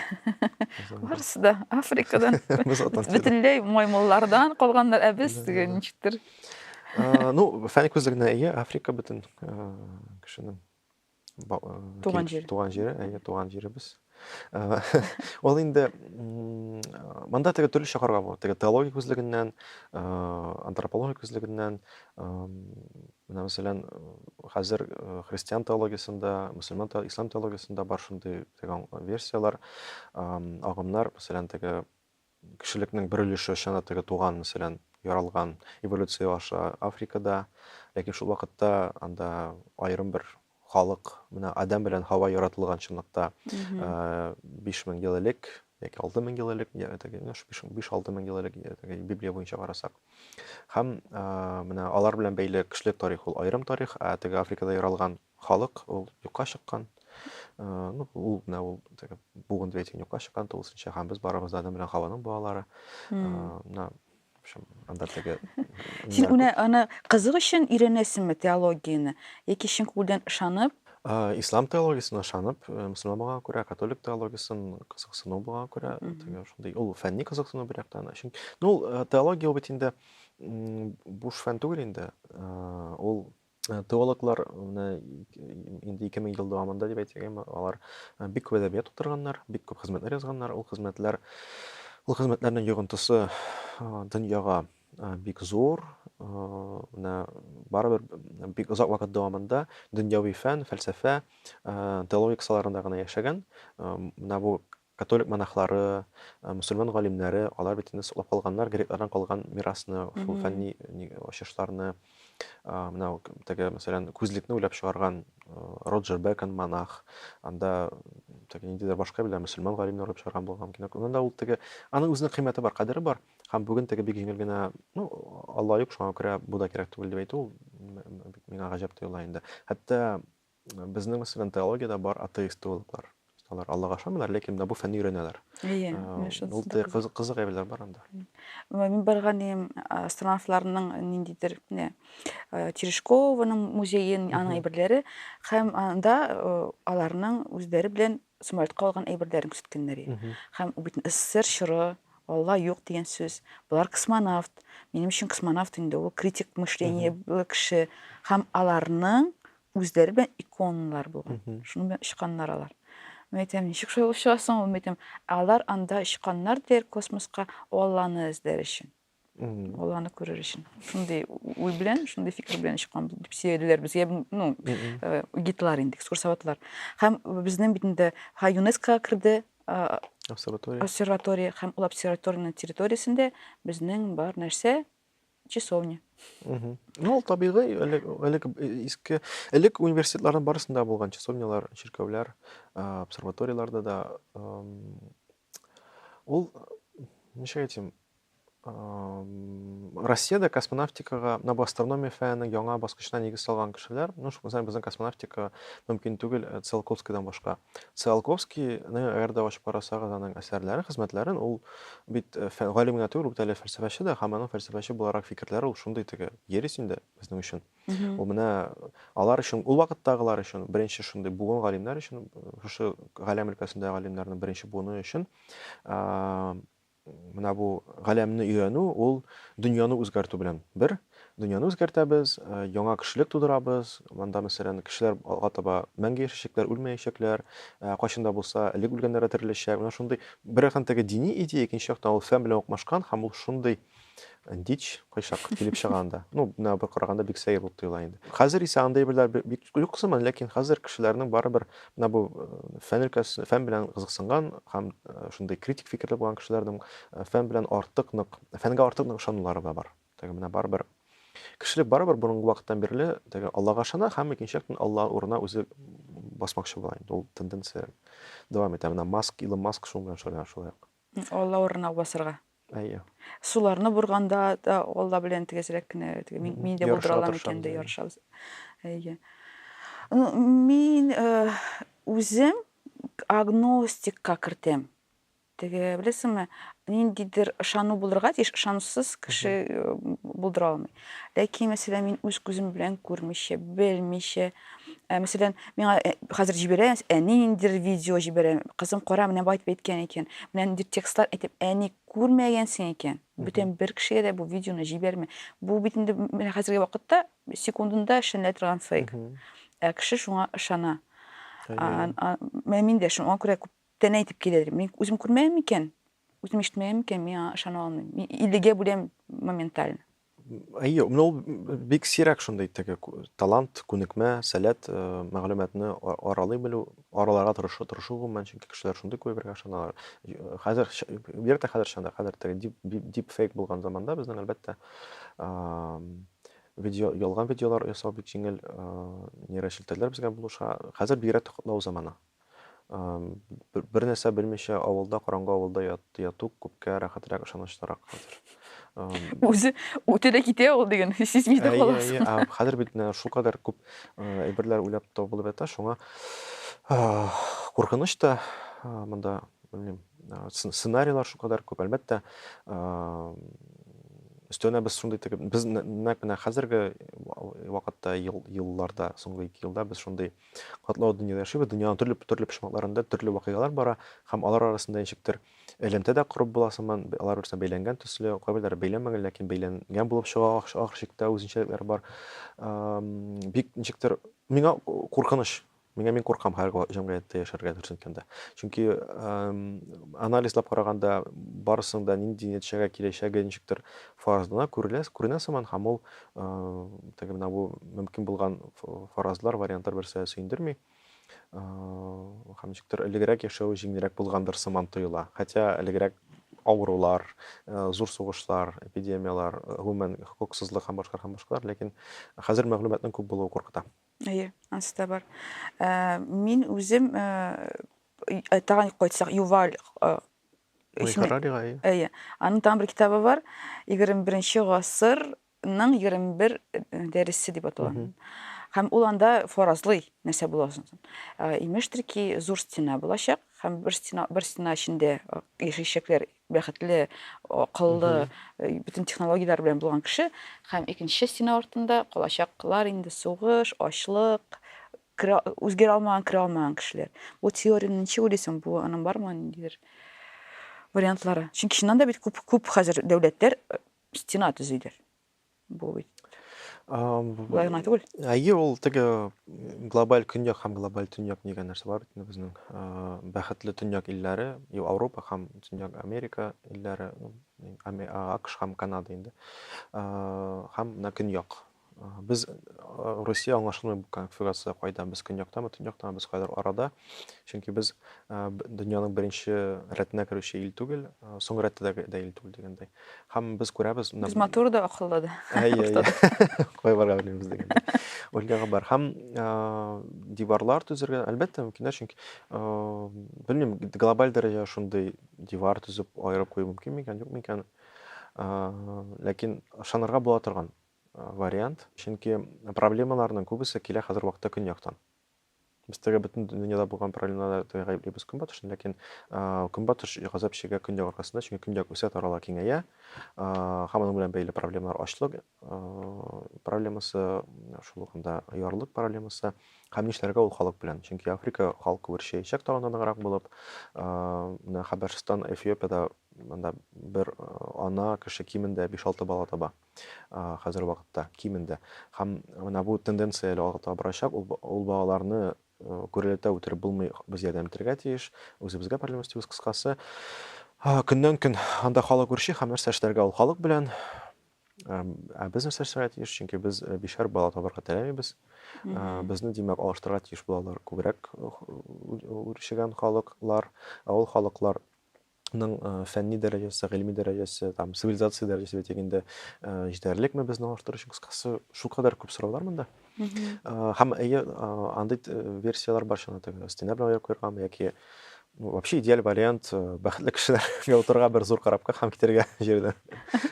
Барысы да Африкадан. Без Атлантида. Бөтенләй маймыллардан калганнар, ә без Да, теге да. ничектер. Ну, фән күзлегенә әйе, Африка бөтен кешенең Туган җире. туган җире, әйе, туган җиребез. Э, Ул инде монда теге төрлечә карарга була. Теге теология күзлегеннән, антропология күзлегеннән, менә мәсәлән, хәзер христиан теологиясында, мөселман ислам теологиясында бар шундый теге версиялар, агымнар, мәсәлән, теге кешелекнең бер өлеше чына теге туган, мәсәлән, яралган эволюция аша Африкада, ләкин шул вакытта анда аерым бер халык, менә Адәм белән Һава яратылган чынлыкта 5000 ел элек, яки 6000 ел элек, теге 5-6 мең ел элек, теге Библия буенча карасак. Һәм менә алар белән бәйле кешелек тарихы ул аерым тарих, ә теге Африкада яралган халык ул юкка чыккан. Ну, ул менә ул теге бугын двейтин юкка чыккан, тулысынча һәм без барыбыз да Адәм белән Һаваның балалары. Менә в общем, анда теге Син аны кызык өчен өйрәнәсеңме теологияны, яки чын күңелдән ышанып? Ислам теологиясына ышанып, мөселман булганга күрә, католик теологиясын кызыксыну булганга күрә, теге шундый ул фәнни кызыксыну бер яктан. Чөнки ну, теология ул бит инде буш фән түгел инде. Ул теологлар менә инде 2000 ел дәвамында дип әйтергә, алар бик күп әдәбият тутырганнар, бик күп хезмәтләр язганнар. Ул хезмәтләрнең йогынтысы дөньяга бик зур. Менә барыбер бик озак вакыт дәвамында дөньяви фән, фәлсәфә, теология кысаларында гына яшәгән. Менә бу католик монахлары, мөселман галимнәре, алар бит инде саклап калганнар греклардан калган мирасны, шул фәнни ачышларны. Менә теге мәсәлән күзлекне уйлап чыгарган Роджер Бекон монах, анда теге ниндидер башка белән мөселман галимнәр уйлап чыгарган булган мөмкин. Анда ул теге аның үзенең кыйммәте бар, кадере бар. Һәм бүген теге бик җиңел генә, ну, Алла юк, шуңа күрә бу да кирәк түгел дип әйтү, ул миңа гаҗәп тоела инде. Хәтта безнең мәсәлән теологиядә бар атеист теологлар. Алар Аллага ышанмыйлар, ләкин менә бу фәнне өйрәнәләр. Әйе, Ул кызык әйберләр бар анда. Мин барган идем астронавтларның ниндидер Терешкованың музейын, аның әйберләре, һәм анда аларның үзләре белән самолетка алган әйберләрен күрсәткәннәр. Һәм бит СССР чоры, Алла юк дигән сүз. Булар космонавт. Минем өчен космонавт инде ул критик мышление кеше. Һәм аларның үзләре белән иконалар булган. Шуны белән ычканнар алар. Мен әйтәм, ничек шулай булып чыгасың? Ул әйтәм, алар анда ычканнар дияр космоска Алланы эзләр өчен. Алланы күрер өчен. Шундый уй белән, шундый фикер белән ычкан дип сөйләделәр безгә, ну, гитлар инде, экскурсоватлар. Һәм безнең бит инде ЮНЕСКО керде, обсерватория, һәм ул обсерваторияның территориясендә безнең бар нәрсә? Часовня. Ну, ул табигый, элек университетларның барысында булган часовнялар, чиркәүләр, обсерваторияларда да ул ничек әйтим, Россиядә космонавтикага, менә бу астрономия фәненең яңа баскычына нигез салган кешеләр, ну, мәсәлән, безнең космонавтика мөмкин түгел Циолковскийдан башка. Циолковскийны әгәр дә ачып карасагыз, аның әсәрләрен, хезмәтләрен, ул бит галим генә түгел, ул бит әле фәлсәфәче дә, һәм аның фәлсәфәче буларак фикерләре ул шундый теге ерис инде безнең өчен. Ул менә алар өчен, ул вакыттагылар өчен беренче шундый буын галимнәр өчен, шушы галәм өлкәсендәге галимнәрнең беренче буыны өчен менә бу галәмне өйрәнү, ул дөньяны үзгәртү белән бер. Дөньяны үзгәртәбез, яңа кешелек тудырабыз. Монда мәсәлән, кешеләр алга таба мәңге яшәячәкләр, үлмәячәкләр. Кайчан да булса, элек үлгәннәр тереләчәк. Менә шундый бер яктан теге дини идея, икенче яктан ул фән белән укмашкан һәм ул шундый дич кайчак килеп чыганда. Ну, менә бер караганда бик сәер булып тоела инде. Хәзер исә андай берләр бик юк сыман, ләкин хәзер кешеләрнең барыбер менә бу фән өлкәсе, фән белән кызыксынган һәм шундый критик фикерле булган кешеләрнең фән белән фәнгә артык нык ышанулары да бар. Теге менә барыбер кешелек барыбер борынгы вакыттан бирле теге Аллага ышана һәм икенче яктан Алла урынына үзе басмакчы була инде. Ул тенденция дәвам итә. Менә Илон Маск шуңган шулай. Алла урынына басырга. Әйе. Суларны бурганда да ол да белән тегезрәк кенә мин дә булдыра Ярышырга алам икән тырышабыз, дә әйе. ярышабыз. Әйе. Мин үзем агностикка кертәм. Теге беләсеңме, ниндидер ышану булырга тиеш, ышанусыз кеше булдыра алмый. Ләкин мәсәлән, мин үз күзем белән күрмичә, белмичә, мәсәлән, миңа хәзер җибәрә, әни ниндидер видео җибәрә, кызым кара, менә бу әйтеп әйткән икән, менә ниндидер текстлар әйтеп, әни күрмәгәнсең икән, бүтән бер кешегә дә бу видеоны җибәрмә. Бу бит инде менә хәзерге вакытта секундында эшләнә торган фейк. Кеше шуңа ышана. Әйе. Мин дә шуңа күрә күптән әйтеп киләдем. Мин үзем күрмәгән микән? Үзем ишетмәгән микән? Миңа ышана алмыйм. Мин илегә бүләм моментально. Әйе, менә ул бик сирәк шундай теге талант, күнекмә, сәләт, мәгълүматны аралый белү, араларга тырышу гомумән, чөнки кешеләр шундый күбрәк ышаналар. Хәзер бигрәк тә хәзер ышана, хәзер теге дип фейк булган заманда безнең әлбәттә ялган видеолар ясау бик җиңел, нейрошелтәрләр безгә булыша. Хәзер бигрәк тә котлау заманы. Бер нәрсә белмичә авылда, караңгы авылда яту күпкә рәхәтрәк, ышанычлырак хәзер. Үзе үтә дә китә ул диген. Сизми дә каласың. Әйе, хәзер бит шулкадәр күп әйберләр уйлап табылып ята, шуңа куркыныч та монда, белмим, сценарийлар шулкадәр күп. Әлбәттә, өстенә без шундый теге, без нәкъ менә хәзерге вакытта, елларда, соңгы 2 елда без шундый катлау дөньяда яшибез. Дөньяның төрле почмакларында төрле вакыйгалар бара һәм алар арасында ничектер элемтә дә корып була сыман, алар арасында бәйләнгән төсле, кайберләре бәйләнмәгән, ләкин бәйләнгән булып чыга, ахыр чиктә үзенчәлекләре бар. Бик ничектер миңа куркыныч. Мин куркам һәр җәмгыятьтә яшәргә төрсенкәндә. Чөнки анализлап караганда барысын да нинди нәтиҗәгә киләчәге ничектер фаразлана күренә сыман һәм ул теге менә бу мөмкин булган фаразлар, вариантлар берсә сөендерми. Һәм ничектер элегрәк яшәү җиңелрәк булгандыр сыман тоела. Хәтта элегрәк авырулар, зур сугышлар, эпидемиялар, гомумән хокуксызлык һәм башкалар, ләкин хәзер мәгълүматның күп булуы куркыта. Әйе, ансы да бар. Мин үзем тагын кайтсак, Юваль Харарига, әйе, аның тагын бер китабы бар. 21 гасырның 21 дәрисе дип атала. Һәм ул анда фаразлый нәрсә буласын. Имештер ки, зур стена булачак, һәм бер стена эчендә яшәячәкләр бәхетле, акыллы, bütün технологиялар белән булган кеше, һәм икенче стена артында калачаклар инде сугыш, ачлык, үзгәрә алмаган кешеләр. Бу теорияны ничек уйлыйсың? Бу аның бармы ниндидер вариантлары? Чөнки чыннан да бит күп хәзер дәүләтләр стена төзиләр. Бу бит булай гына түгел. Әйе, ул теге глобаль көньяк һәм глобаль төньяк дигән нәрсә бар бит безнең бәхетле төньяк илләре, Европа һәм Төньяк Америка илләре, АКШ һәм Канада инде. Һәм менә көньяк. Без Россия аңлашылмый бу конфигурация кайда, без көньяктамы, төньяктамы, без кайдар арада. Чөнки без дөньяның беренче рәтенә керүче ил түгел, соңгы рәттә дә ил түгел дигәндәй. Һәм без күрәбез, Без матур да, акыллы да. әйе, кай барга белмибез дигәндәй. Уйларга бар. Һәм диварлар төзергә әлбәттә мөмкин, чөнки белмим, глобаль дәрәҗә шундый дивар төзеп аерып кую мөмкин микән, юк микән. Ләкин ышанырга була торган вариант, чөнки проблемаларның күбесе килә хәзер вакытта көньяктан. Без теге бөтен дөньяда булган проблемаларны гаеплибез көнбатышны, ләкин көнбатыш газап чигә көньяк аркасында, чөнки көньяк үсә тарала киңәя. Һәм аның белән бәйле проблемалар ачлык проблемасы, шул ук ярлык проблемасы, һәм нишләргә ул халык белән. Чөнки Африка халкы үрчәячәк тагын грак булып, менә Хәбәрстан, Эфиопиядә монда бер ана кеше кимендә 5-6 бала таба. Хәзер вакытта кимендә. Һәм менә бу тенденция алга барачак, ул балаларны күрәләтә үтереп булмый, без ярдәм итәргә тиеш, үзебезгә проблема өстибез кыскасы. Көннән-көн анда халык үрчи һәм нәрсә эшләргә ул халык белән. Без нәрсә эшләргә тиеш, чөнки без 5 бала табарга теләмибез. Безне димәк алыштырырга тиеш булалар күбрәк үрчегән халыклар, ул халыкларның фәнни дәрәҗәсе, гыйльми дәрәҗәсе, там цивилизация дәрәҗәсе дигәндә җитәрлекме безне алыштырыш кыскасы, шулкадәр күп сораулар монда. Һәм әйе, андый версиялар бар шуны теге стена белән аерып куерган яки Вообще идеаль вариант бәхетле кешеләргә утырырга бер зур карапка һәм китәргә җирдән.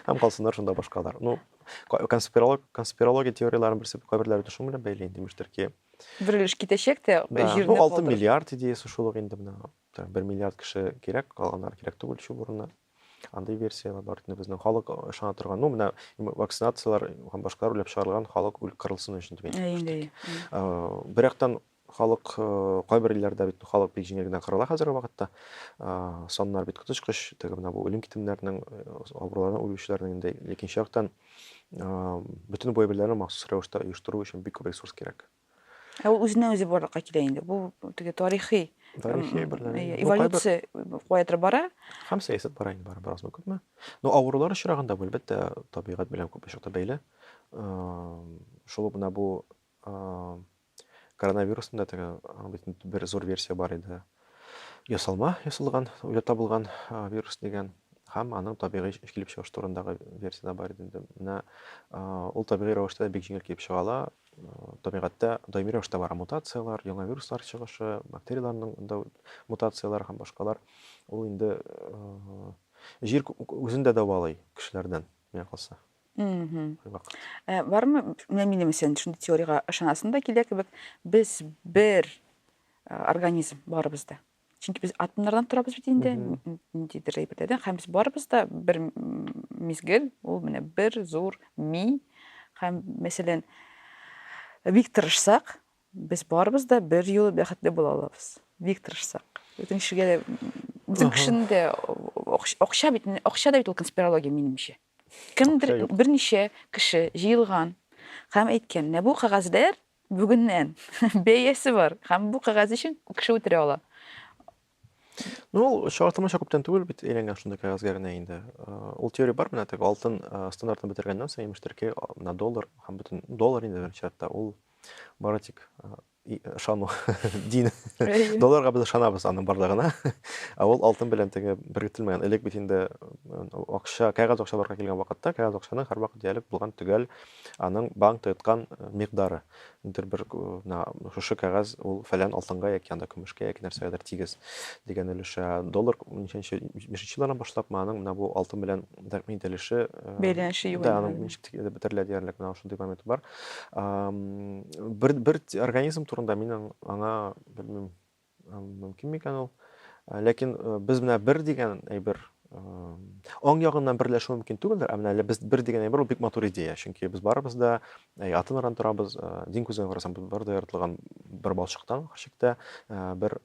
Һәм калсыннар шунда башкалар. Ну, конспирология теорияларын берсе кайберләре шуң белән бәйле инде, имештер ки. Бирелеш китәчәк тә Да, ну җирне 6 калдырып. миллиард идеясе шул ук инде менә. 1 миллиард кеше кирәк, калганнар кирәк түгел шул урынна. Андый версиялар бар инде безнең халык ышана торган. Ну, менә вакцинациялар һәм башкалар уйлап чыгарылган халык кырылсын өчен дип әйтеп. Инде. Бер яктан халык кайбер илләрдә бит халык бик җиңел генә кырыла хәзерге вакытта. Саннар бит коточкыч, теге менә бу үлем китемнәрнең, авырулардан үлүчеләрнең инде икенче яктан бөтен бу әйберләрне махсус рәвештә оештыру өчен бик күп ресурс кирәк. Ул үзенә үзе барлыкка килә инде. Бу теге тарихи Тарихи әйберләр. эволюция кая бара. Һәм сәясәт бара инде барыбыз күпме. Ну, авырулар очрагында бу әлбәттә табигать белән күп очракта бәйле. Шул менә бу коронавирусында теге бер зур версия бар иде. Ясалган, уйлап табылган вирус дигән һәм аның табигый килеп чыгыш турындагы версия бар иде инде. Менә ул табигый рәвештә бик җиңел килеп чыгала. Табигатьтә даими рәвештә бара мутациялар, яңа вируслар чыгышы, бактерияларның мутациялары һәм башкалар. Ул инде җир үзендә дәвалый кешеләрдән, миңа калса. Бармы, минем сен шундый теорияга ышанасың да килә кебек, без бер организм барыбызда. Чөнки без атомнардан торабыз бит инде, ниндидер әйберләрдән, һәм без барыбыз да бер мизгел, ул менә бер зур ми, һәм мәсәлән, бик тырышсак, без барыбыз да бер юлы бәхетле була алабыз. Бик тырышсак. Бүтән кешегә бүтән кешенең дә акча да бит ул конспирология минемчә. Кемдер берничә кеше җыелган һәм әйткән, менә бу кагазьләр бүгеннән бәясе бар һәм бу кагаз өчен кеше үтерә ала. Ну, шартыма күптән түгел бит әйләнгән шундый кагазга генә инде. Ул теория бар менә теге алтын стандартын бетергәннән соң имештер ки, менә доллар һәм бөтен доллар инде беренче чиратта ул бары тик ышану дин. Долларга без ышанабыз аның барлыгына. Ул алтын белән теге беркетелмәгән. Элек бит инде акча, кагаз акча барга килгән вакытта, кагаз акчаның һәрвакыт диялек булган төгәл аның банкта яткан микъдары. Бер шушы кагаз ул фәлән алтынга яки анда көмешкә яки нәрсәгәдер тигез дигән өлеше. Доллар ничәнче 5нче еллардан башлап аның менә бу алтын белән тәэмин ителеше Бәйләнеше юк. Да, аның ничек бетерлә диярлек менә шундый момент бар. Бер организм турында мин аңа белмим, мөмкин микән ул. Ләкин без менә бер дигән әйбер оң ягыннан берләшү мөмкин түгелдер, менә без бер дигән әйбер ул бик матур идея, чөнки без барыбыз да атомнардан торабыз, дин күзеннән карасам бар да яратылган бер балчыктан, хөрчиктә бер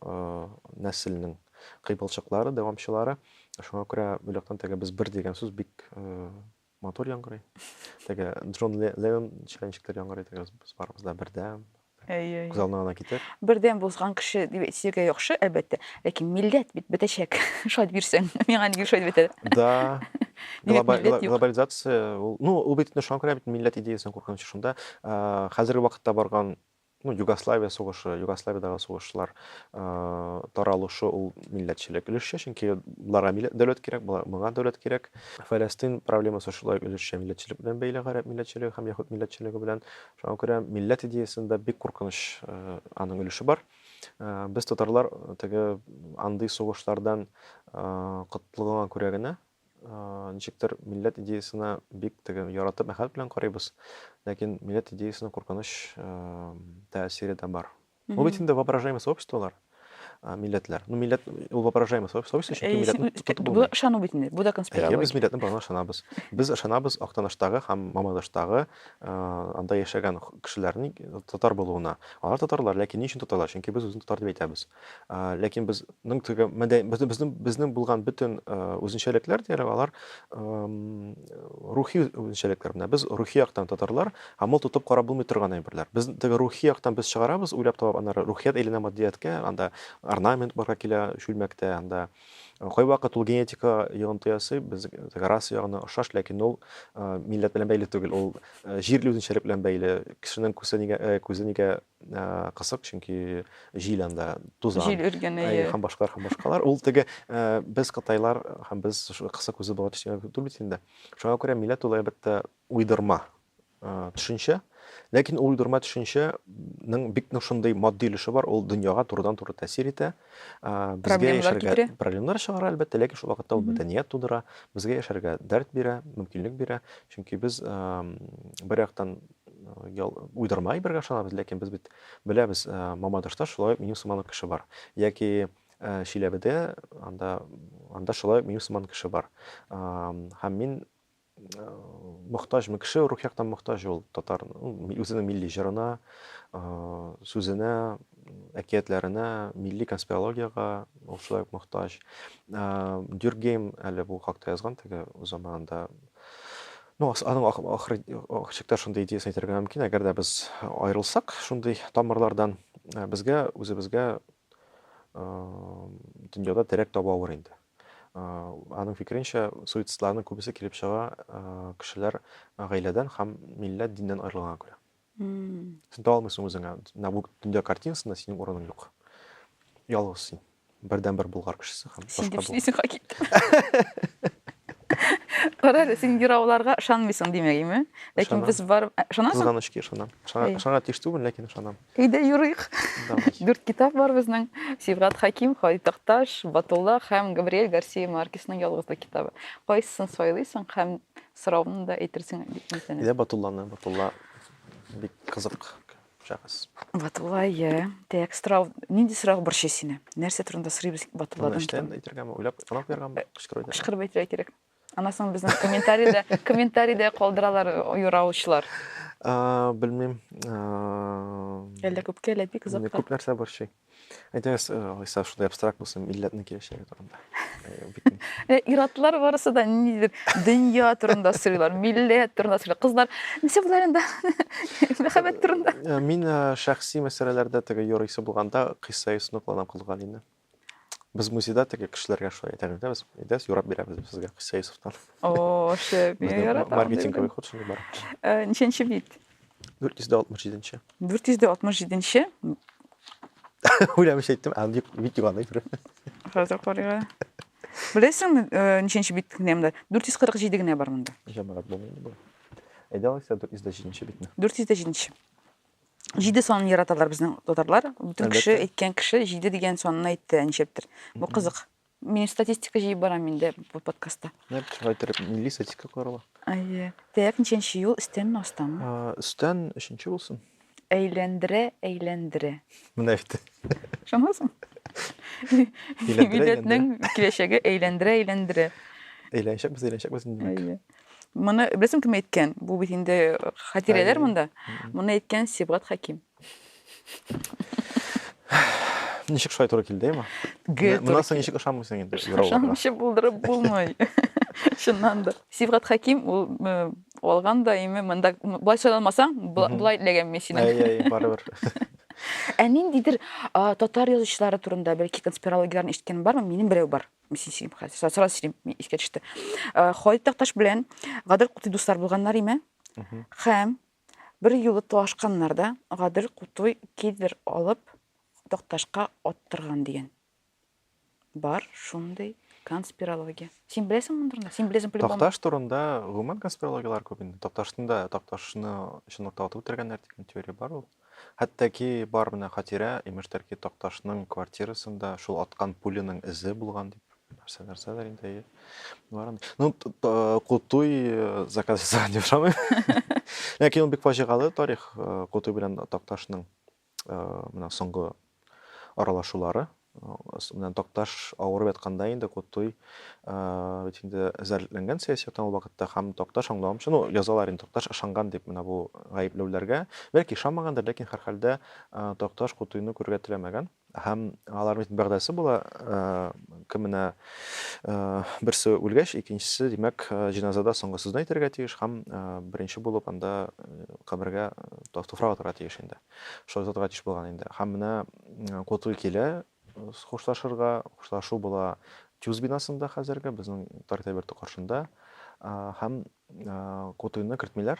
нәселнең кыйпылчыклары, дәвамчылары. Шуңа күрә бу яктан теге без бер дигән сүз бик матур яңгырый. Теге Джон Леннон чәнчекләр яңгырый, теге без барыбыз да бердәм. Күз алдына китер. Бердәм булган кеше дип әйтергә яхшы, әлбәттә. Ләкин милләт бит бетәчәк. Шулай бирсәң, миңа нигә шулай бетә? Да. Глобализация, ну, ул бит шуңа күрә бит милләт идеясен куркынычы шунда. Хәзерге вакытта барган ну, Югославия сугышы, Югославиядагы сугышлар таралышы ул милләтчелек өлеше, чөнки буларга милләт дәүләт кирәк, моңа дәүләт кирәк. Фәләстин проблемасы шулай өлеше милләтчелек белән бәйле, гарәп милләтчелеге һәм яһуд милләтчелеге белән. Шуңа күрә милләт идеясендә бик куркыныч аның өлеше бар. Без татарлар теге андый сугышлардан котлыгына күрә генә ничектер милләт идеясына бик теге яратып мәхәббәт белән карыйбыз. Ләкин милләт идеясына куркыныч тәэсире дә бар. Ул бит инде воображаемое сообществолар, милләтләр. Ну, милләт ул воображаемое сообщество, чөнки милләтне тотып Бу ышану бит инде. Бу да конспирология. Без милләтне барына ышанабыз. Без ышанабыз Актаныштагы һәм Мамадыштагы анда яшәгән кешеләрнең татар булуына. Алар татарлар, ләкин ни өчен татарлар? Чөнки без үзен татар дип әйтәбез. Ләкин безнең теге безнең булган бөтен үзенчәлекләр дияргә алар рухи үзенчәлекләр менә. Без рухи яктан татарлар, һәм ул тотып карап булмый торган әйберләр. Без теге рухи яктан без чыгарабыз, уйлап табып, аннары рухият әйләнә матдияткә, анда орнамент барга килә шүлмәктә, анда кайвакыт ул генетика йогынтыясы без раса ягына охшаш, ләкин ул милләт белән бәйле түгел, ул җирле үзенчәлек белән бәйле. Кешенең күзе нигә кысык, чөнки җил анда тузан. Җил өргән һәм башкалар. Ул теге без кытайлар һәм без кысык күзе булган төшенгән түгел бит инде. Шуңа күрә милләт ул әлбәттә уйдырма төшенчә. Ләкин ул уйдырма төшенчәнең бик нык шундый матди өлеше бар, ул дөньяга турыдан-туры тәэсир итә. Безгә Проблемалар яшәргә китерә. проблемалар чыгара, әлбәттә, ләкин шул вакытта ул Мгм. мәдәният тудыра, безгә яшәргә дәрт бирә, мөмкинлек бирә. Чөнки без бер яктан уйдырма әйбергә ышанабыз, ләкин без бит беләбез, Мамадышта шулай ук минем сыман кеше бар. Яки Чиләбедә анда шулай ук минем сыман кеше бар. Һәм мин мохтажмы кеше, рух яктан мохтаж ул татар үзенең милли җырына, сүзенә, әкиятләренә, милли конспирологиягә ул шулай ук мохтаж. Дюркгейм әле бу хакта язган теге заманында. Ну, аның чиктә шундый идеясын әйтергә мөмкин, әгәр дә без аерылсак шундый тамырлардан, безгә үзебезгә дөньяда терәк таба авыр инде. Аның фикеренчә, суицидларның күбесе килеп чыга кешеләр гаиләдән һәм милләт, диннән аерылганга күрә. М. Син таба алмыйсың үзеңә, бу дөнья картинасында синең урының юк. Ялгыз син. Бердән-бер булгар кешесе һәм Син башка дип сөйлисең, Хаким. Кара, син юрауларга ышанмыйсың димәгеме? Ләкин Ышанам. без барып ышанасың? Кызганычка ышанам. Әй. Ышанга тиеш түгел, ләкин ышанам. Әйдә юрыйк. Давай. 4 китап бар безнең. Сибгат Хаким, Халид Такташ, Батулла һәм Габриэль Гарсия Маркесның Ялгызлык китабы. Кайсысын сайлыйсың һәм соравын да әйтерсең дип нисәне? Идә Батулла бик кызык шәхес. Батулла, я. Так, сорау. Нинди сорау борчый сине? Нәрсә турында сорыйбыз Моны Батулладан? эштән әйтергәме, уйлап, кунак бергәнме, кычкырып әйтергәме? Кычкырып әйтергә кирәк. Анасын безнең комментариядә калдыралар юраучылар. Белмим. Әллә күпкә ләби Менә кызык. күп нәрсә бар ши. Әйтәгез, Айса, шундай абстракт булсын, милләтнең киләчәге турында. Бик Иратлар барысы да нидер дөнья турында сорыйлар, милләт турында сорыйлар. Кызлар нәрсә булар инде? Мәхәббәт турында. Мин шәхси мәсьәләләрдә теге юрыйсы булганда кыйса иснокланам кылган инде. Без музейда теге кешеләргә шулай әйтәбез, идәс юрап бирәбез сезгә кыйса Исовтан. О, шәп. Маркетинговый ход шундый бар. Ничәнче бит? 467-нче. 467-нче. Уйлап әйттем, аны бит юганы бер. Хәзер карыйга. Беләсеңме, ничәнче бит генә 447 генә бар монда. Җәмәгать булмый бу. Әйдәлсә 467-нче битне. 407-нче. 7 санын яраталар безнең татарлар. Бүтән кеше Әлбәттә. әйткән кеше 7 дигән санны әйтте, ничәптер. Бу кызык. Мин статистика җыеп барам миндә бу подкастта. Әйтер, милли статистика карала. Әйе. Так, ничәнче ел өстәнме астамы? Өстән 3-нче булсын. Әйләндерә. Менә әйтте. Шамасың? Милләтнең киләчәге әйләндерә. Әйләнчәкбез димәк. Әйе. Моны беләсең кем әйткән? Бу бит инде хатирәләр монда. Моны әйткән Сибгат Хаким. Ничек шулай туры килде, әйме? Монысы ничек ышанмыйсың инде юрауларга. Ышанмыйча булдырып булмый. Чыннан да. Сибгат Хаким ул алган да име монда булай сөйләмәсәң, булай ләгән мен синең. Әй, барыбер. Ә ниндидер татар язучылары турында бәлки конспирологияларны ишеткән бармы? Минем берәү бар. Мин хәзер сразу сөйлим, искә төште. Халид Такташ белән Гадел Кутуй дуслар булганнар име? Һәм бер юлы талашканнар да Гадел Кутуй кидер алып Такташка аттырган дигән. Бар шундый конспирология. Син беләсең монда? Син беләсең по-любому. Такташ турында гомумән конспирологиялар күп инде. Такташны чынлыкта атып үтергәннәр дигән теория бар ул. Хәтта ки бар менә Хатирә, имештәрки Такташның квартирасында шул аткан пуляның изе булган дип нәрсәләр инде. Бар. Ну, Кутуй заказ итә дип шамый. Ләкин ул бик фаҗигалы тарих. Кутуй белән Такташның менә соңгы аралашулары. Менә Такташ авырып ятканда инде Кутуй бит инде эзәрлекләнгән сәясәттән ул вакытта һәм Такташ аңламыйча, ну, язалар инде Такташ ышанган дип менә бу гаепләүләргә. Бәлки ышанмагандыр, ләкин һәр хәлдә Такташ Кутуйны күрергә теләмәгән. Һәм алар бит бәгъдәсе була, кем менә берсе үлгәч, икенчесе, димәк, җиназада соңгы сүзне әйтергә тиеш һәм беренче булып анда кабергә туфрак атырга тиеш инде. Шул затга тиеш булган инде. Һәм менә Кутуй килә, хушлашу була Тюз бинасында хәзерге безнең тарих табигате каршында. Һәм Кутуйны кертмиләр.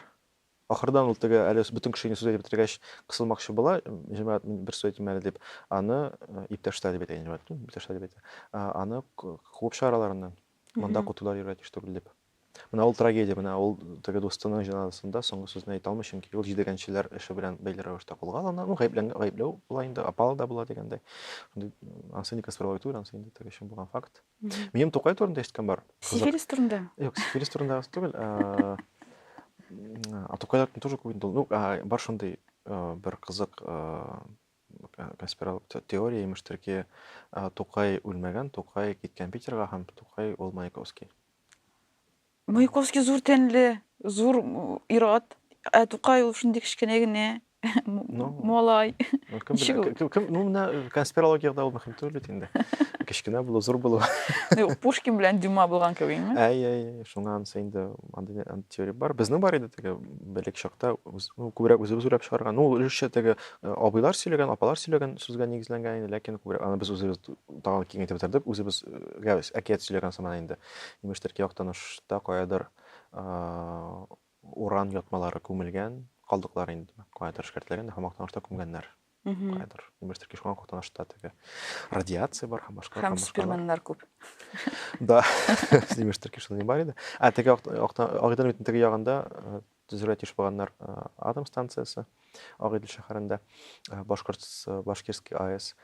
Ахырдан ул теге әле бөтен кешене сүз әйтеп бетергәч кысылмакчы була. Җәмәгать бер сүз әйтим әле дип, аны иптәшләр дип әйтә. Аны куып чыгараларыннан. Монда Кутуйлар йөргә тиеш түгел дип. Мына ул трагедия, мына ул теге дустының җаназасында соңгы сүзен әйтә алмый, чөнки ул җидегәнчеләр эше белән бәйле рәвештә кулга алына. Ну, гаепләү була инде, апалы да була дигәндәй. Шундый ансы никас бер түгел, ансы инде теге өчен булган факт. Минем Тукай турында ишеткән бар. Кызык. Сифилис турында. Юк, сифилис турындагысы түгел. Тукайлардан тоже күп инде. Ну, бар шундый бер кызык конспирологик теория имештирки, Тукай үлмәгән, Тукай киткән Питерга һәм Тукай ул Маяковский. Маяковский зур тәнле, зур ир-ат. Тукай ул шундый кечкенә генә малай. Кем, ну, менә конспирологиядә ул мөһим түгел бит инде. Кечкенә булу, зур булу. Пушкин белән Дюма булган кебекме? Әй, шуңа ансы инде андый теория бар. Безнең бар иде теге бәлек чакта, күбрәк үзебез уйлап чыгарган. Ну, өлешчә теге абыйлар сөйләгән, апалар сөйләгән сүзгә нигезләнгән инде, ләкин күбрәк аны без үзебез тагын киңәйтеп бетердек, үзебез әкият сөйләгән сыман инде. Имештер ки яктанышта каядыр уран ятмалары күмелгән, калдыклар инде, каядыр эшкәртелгән һәм яктанышта күмгәннәр. Каядыр. Имештер ки шуңа яктанышта теге радиация бар һәм башка Һәм суперменнар күп. Да, имештер ки шундый бар иде. Теге Агыйдел бит теге ягында төзелә тиеш булганнар атом станциясе Агыйдел шәһәрендә, Башкирский АЭС.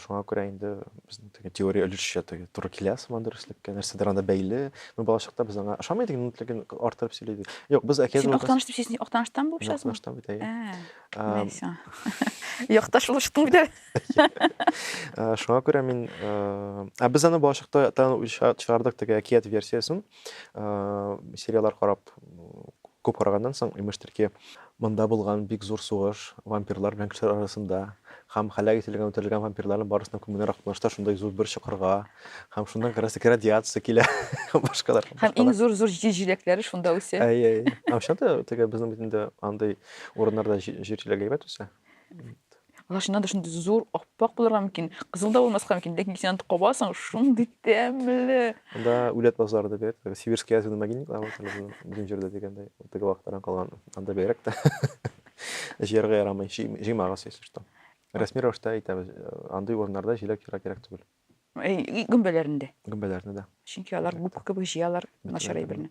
Шуңа күрә инде безнең теге теория өлешчә теге туры килә сыман дөреслеккә, нәрсәдер анда бәйле. Ну, балачакта без аңа ышанмый идек, ләкин артырып сөйләде. Юк, без әкият Син Актаныш дип син Актаныштан булып часың? Актаныштан бит, әйе. Нәйсә. Якташ булыштың бит. Шуңа күрә мин без аны балачакта чыгардык теге әкият версиясын. Сериалар карап күп караганнан соң имештер ки монда булган бик зур сугыш вампирлар белән кешеләр арасында һәм һәлак ителгән үтерелгән вампирларның барысына күмгән Актанышта шундай зур бер чокырга һәм шундан карасы радиация килә башкалар. Һәм иң зур җиләкләре шунда үсә. Әй. Шунда теге безнең битендә андай урыннарда җир җиләге әйбәт үсә. Алар шуннан да шундый зур аппак булырга мөмкин, кызыл да булмаска мөмкин, ләкин син аны кабасың, шундый тәмле. Анда үләт базарында бирәт, сибирский язгы магнитла бүтән җирдә дигәндәй, теге вакыттан калган анда бирәк тә. Җиргә ярамый, җыймагыз яшьтә. Рәсми рәвештә әйтәбез, андый урыннарда җиләк кирәк түгел. Гөмбәләрендә. Гөмбәләрне дә. Чөнки алар губка кебек җыялар начар әйберне.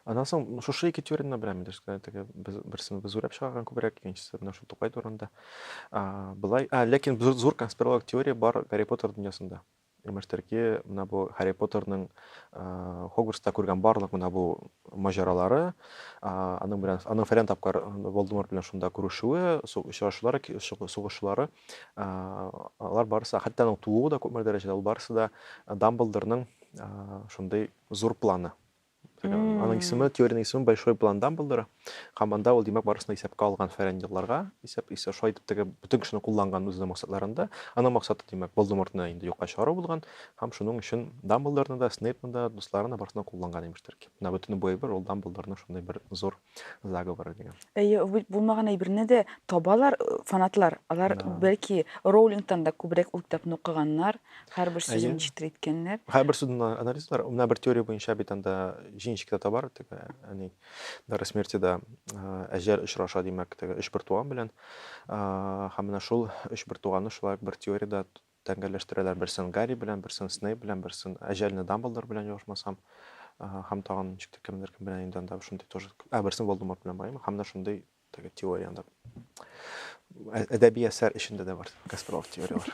Аннан соң шушы ике теорияны беләм инде, теге берсен без уйлап чыгарган күбрәк, икенчесе менә шу Тукай турында. Былай, ләкин зур конспирологик теория бар Гарри Поттер дөньясында. Имештер ки, менә бу Гарри Поттерның Хогвартста күргән барлык менә бу маҗаралары, аның фәлән тапкыр Волдеморт белән шунда күрешүе, сугышулары, алар барысы, хәтта аның тууы да күпмер дәрәҗәдә ул барысы да Дамблдорның шундай зур планы. Аның исеме, теорияның исеме Большой план Дамблдора. Һәм анда ул димәк барысына исәпкә алган фәлән елларга, исәп шулай итеп теге бүтән кешене кулланган үзенең максатларында. Аның максаты димәк Волдемортны инде юкка чыгару булган, һәм шуның өчен Дамблдорны да, Снейпны да, дусларына барысына кулланган имештер ки. Менә бүтән бу әйбер ул Дамблдорның шундай бер зур заговоры дигән. Булмаган әйберне дә табалар фанатлар. Алар бәлки Роулингтан да күбрәк ул китапны укыганнар, һәрбер сүзен ишетеп иткәннәр. Һәрбер сүзен анализлар, менә бер теория буенча бит анда җинчик та бар, теге, яни дары смертида әҗәл очраша димәк, теге 3 бер туган белән. Һәм менә шул 3 бер туганны шулай бер теориядә тәңгәлләштерәләр, берсен Гарри белән, берсен Снейп белән, берсен әҗәлне Дамблдор белән яшмасам, һәм тагын ничек кемдер белән инде анда шундый тоже, берсен Волдеморт белән бармы, һәм шундый теге теорияда әдәби әсәр эчендә дә бар, конспирологик теориялар.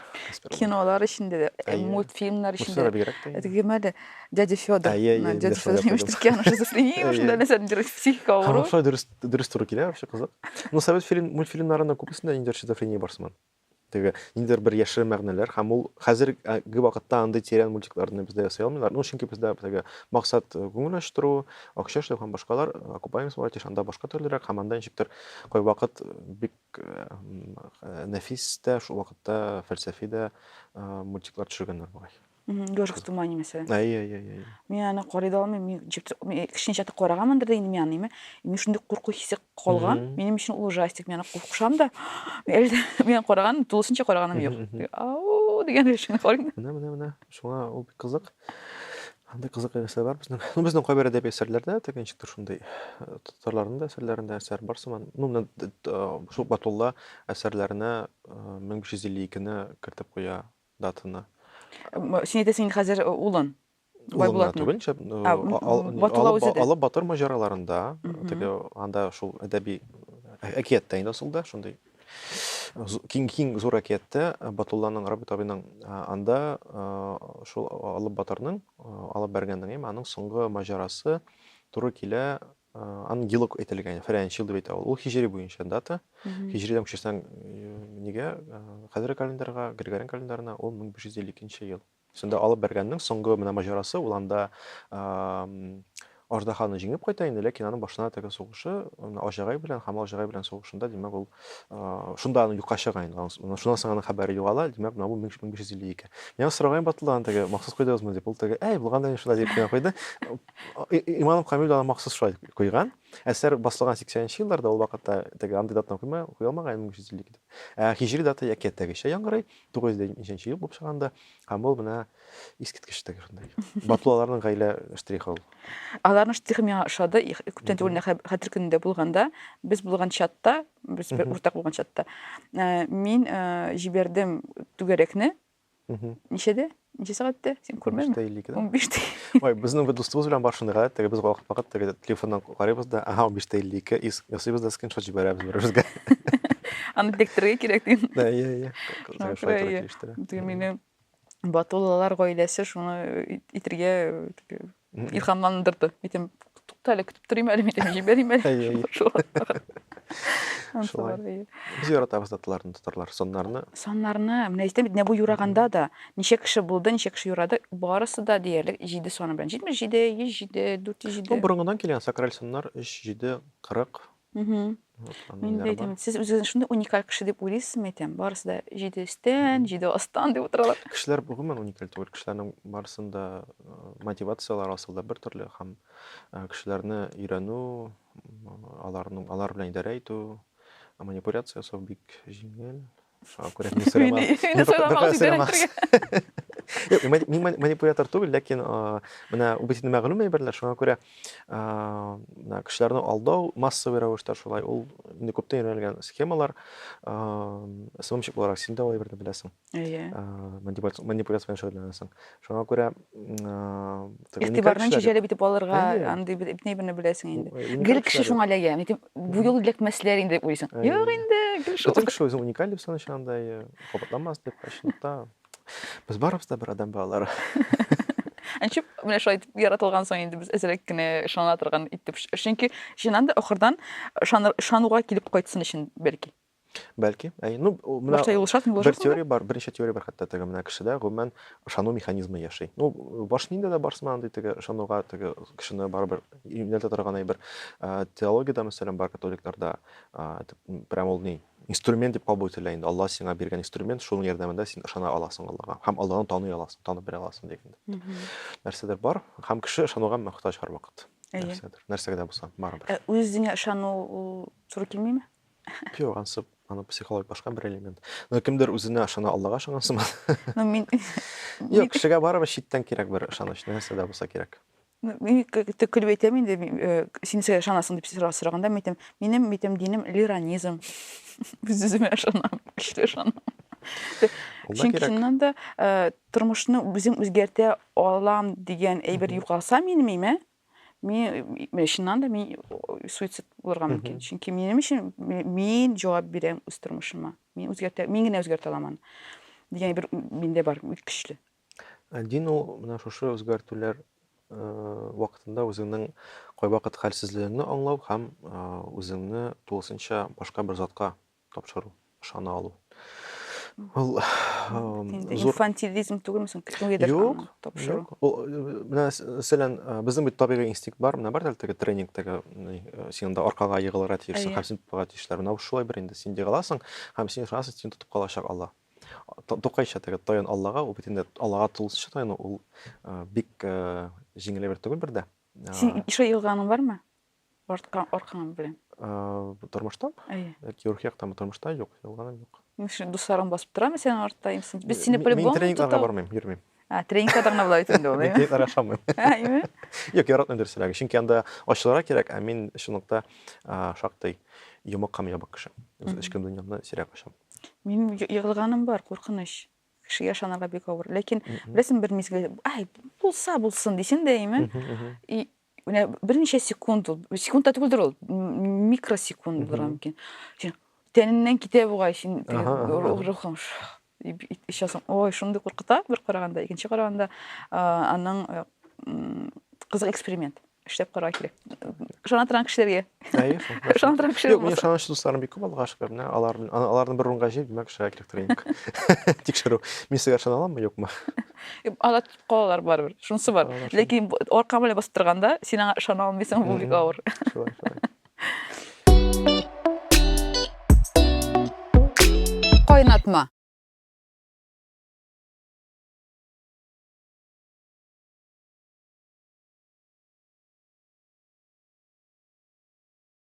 Кинолар эчендә дә, мультфильмнар эчендә. Теге мәле дядя Фёдор, дядя Фёдор имештер ки, аны шизофрения шунда нәрсәдер психика авыру. Шулай дөрес туры килә, вообще кызык. Ну, совет мультфильмнарында күпесендә инде шизофрения бар сыман. Теге ниндидер бер яшерен мәгънәләр һәм ул хәзерге вакытта андый тирән мультикларны бездә ясый алмыйлар. Ну, чөнки бездә теге максат күңел ачтыру, акча эшләү һәм башкалар, окупаемость булат анда башка төрлерәк һәм анда ничектер кай вакыт бик нәфис тә, шул вакытта фәлсәфи дә мультиклар төшергәннәр бугай. Ежик в тумане мәсәлән. Әй. Мин аны карый да алмыйм, мин киченчә караганмындыр да инде мин аныймы. Мин шундый курку хисе калган. Минем өчен ул ужастик, мин аны куркышам да. Мин караган, тулысынча караганым юк. Ау дигән өчен карыйм. Менә. Шуңа ул бик кызык. Андай кызык нәрсә бар безнең. Ну, безнең кайбер әдәби әсәрләрдә тегенчектер шундай татарларның да әсәрләрендә әсәр бар сыман. Ну, менә шул Батулла әсәрләренә 1552-не кертеп куя датаны. Син әйтәсең хәзер улын. Бай Улына булатны. түгел, Батула үзе дә. алып батыр маҗараларында, теге анда шул әдәби әкияттә инде асылда, шундай киң зур әкиятте Батулланың Рабит абыйның анда шул алып батырның алып бәргәннән аның соңгы маҗарасы туры килә, аның елы әйтелгән, Фәрәнч ел дип әйтә ул хиҗри буенча дата. Хиҗридән күчерсәң нигә хәзерге календарьга, Григорий календарына ул 1552 ел. Шунда алып бәргәннең соңгы менә маҗарасы ул анда Аждаһаны җиңеп кайта инде, ләкин аның башына теге сугышы, Ажагай белән һәм Ажагай белән сугышында, димәк, ул шунда аны юкка чыга инде. Шуннан соң аның хәбәре югала, димәк, менә бу 1552. Миңа сораган Батулладан теге махсус куйдыгызмы дип, ул теге, булганда шулай дип куя куйды. Иманов Камил аны махсус шулай куйган. Әсәр басылган 80нче елларда ул вакытта теге андый датаны куя алмаган 1552 дип. Хиҗри дата әкияттәгечә яңгырый, 950 ел булып чыганда, һәм ул менә искиткеч теге шундай. Батуллаларның гаилә штрихы ул. Аларның штихы миңа ошады. Күптән түгел хәтер көнендә булганда, без булган чатта, без бер уртак булган чатта. Мин җибәрдем түгәрәкне. Ничәдә? Ничә сәгатьтә? Син күрмәдеңме? 15:52. 15-тә. Ой, безнең бер дустыбыз белән барышында, теге без вакыт теге телефоннан карыйбыз да, 15:52 ясыйбыз да скриншот җибәрәбез беребезгә. Аны тектерге кирәк дим. Иә. Теге мине Батуллалар гаиләсе шуны итергә илһамландырды. Әйтәм, туктале, көтеп торыйм әле, әйтәм, җибәрим әле. Шулай. Без яратабыз даталарны тотарлар, соннарны. Саннарны, менә әйтәм, менә бу юраганда да ничә кеше булды, ничә кеше юрады, барысы да диярлек 7 саны белән. 77, 107, 407. Борынгыдан килгән сакраль соннар 3, 7, 40. Мин дә әйтәм, сез үзегезне шундый уникаль кеше дип уйлыйсызмы, әйтәм, барысы да 7 өстән, 7 астан дип утыралар. Кешеләр гомумән уникаль түгел, кешеләрнең барысында мотивациялар асылда бер төрле һәм кешеләрне өйрәнү, алар белән идарә итү, манипуляция ясау бик җиңел. Шуңа күрә мин манипулятор түгел, ләкин менә үбитне мәгълүм әйберләр, шуңа күрә менә кешеләрне алдау массовый рәвештә шулай, ул инде күптән өйрәнелгән схемалар, сымчык буларак син дә әйберне беләсең. Манипуляция белән шөгыльләнәсең. Шуңа күрә Игътибарны җәлеп итеп алырга, андый бер ниберне беләсең инде. Гел кеше шуңа эләгә. Әйтәм, бу юл эләкмәсләр инде дип уйлыйсың. Юк инде, гел шул. Кеше үзен уникаль дип санашандай, кабатланмас дип ачыкта. Без барыбыз да бер адам балалары. Анчып, менә шулай яратылган соң инде без әзрәк кенә ышана торган итеп. Чөнки җинанда ахырдан ышануга килеп кайтсын өчен бәлки. Бәлки. Менә Башта юлышат, бер теория бар, беренче теория бар хәтта теге менә кешедә гомумән ышану механизмы яши. Баш нинди дә барсмы андый теге ышануга теге кешене барыбер юнәлтә торган әйбер теологиядә мәсәлән бар католикларда прям ул ни инструмент дип кабул ителә инде. Алла сиңа биргән инструмент, шуның ярдәмендә син ышана аласың Аллага. Һәм Алланы таный аласың, танып бирә аласың дигәндә. Нәрсәдер бар, һәм кеше ышануга мөхтаҗ һәрвакыт. Нәрсәгә дә булса, барыбер. Үзеңә ышану туры килмиме? Юк, аны психологик башка бер элемент. Кемдер үзенә ышана, Аллага ышанасымы? Мин Юк, кешегә барыбер читтән кирәк бер ышаныч, нәрсә дә булса кирәк. Мин көлеп әйтәм инде, син ышанасың дип сораганда, мен әйтәм, минем динем лиранизм. Үземә ышанам, көчле ышанам. Чөнки шуннан да тормышны үзем үзгәртә алам дигән әйбер югалса минем, мен шуннан да мин суицид булырга мөмкин. Чөнки минем өчен мин җавап бирәм үз тормышыма. Мин генә үзгәртә аламын. Дигән бер миндә бар, көчле. Дин ул менә шушы үзгәртүләр вакытында үзеңнең кайвакыт хәлсезлегеңне аңлау һәм үзеңне тулысынча башка бер затка тапшыру, ышана алу. Ул инфантилизм түгелме соң? Кемгәдер тапшыру. Менә мәсәлән, безнең бит табигый инстинкт бар, менә бар теге тренинг теге син дә аркага егылырга тиешсең, һәм син тотуга тиешләр. Менә шулай бер инде син егыласың, һәм син ышанасың, син тотып калачак Алла. Тукайча теге таян Аллага, ул бит инде Аллага тулысынча таяну, ул бик җиңел бер түгел бер дә. Син ишә елганың бармы? Аркаң белән. Тормышта? Яки рух яктан тормышта юк, елганым юк. Мин дусларым басып торамы сен арта? Без сине по-любому Мин тренингка бармыйм, йөрмим. Тренингка гына була итендә ул, Мин тренингка ашамыйм. Әйме? Юк, яратмыйм дөресрәге. Чөнки анда ачылырга кирәк, ә мин шунлыкта шактый йомык һәм ябык кеше. Үз эчке дөньямны сирәк ачам. Мин егылганым бар, куркыныч. кишиге ышанырга бик авыр. Ләкин беләсең, бер мизгел, ай, булсын дисең дә име. И берничә секунд ул, секунд та түгелдер ул, микросекунд булырга мөмкин. Син тәненнән китә бугай, син рухың ишасың, ой, шундый куркыта бер караганда, икенче караганда аның кызык эксперимент. Эшләп карарга кирәк. Ышана торган кешеләргә. Ышана торган кешеләр Юк, минем ышанычлы дусларым бик күп, Аллага шөкер. Менә аларны бер урынга җыеп, димәк, эшләргә кирәктер инде. Тикшерү. Мин сезгә ышана аламмы, юкмы? Ала калалар барыбер. Шунысы бар. Ләкин арка белән басып торганда, син аңа ышана алмыйсың, бу бик авыр. Шулай. Кайнатма.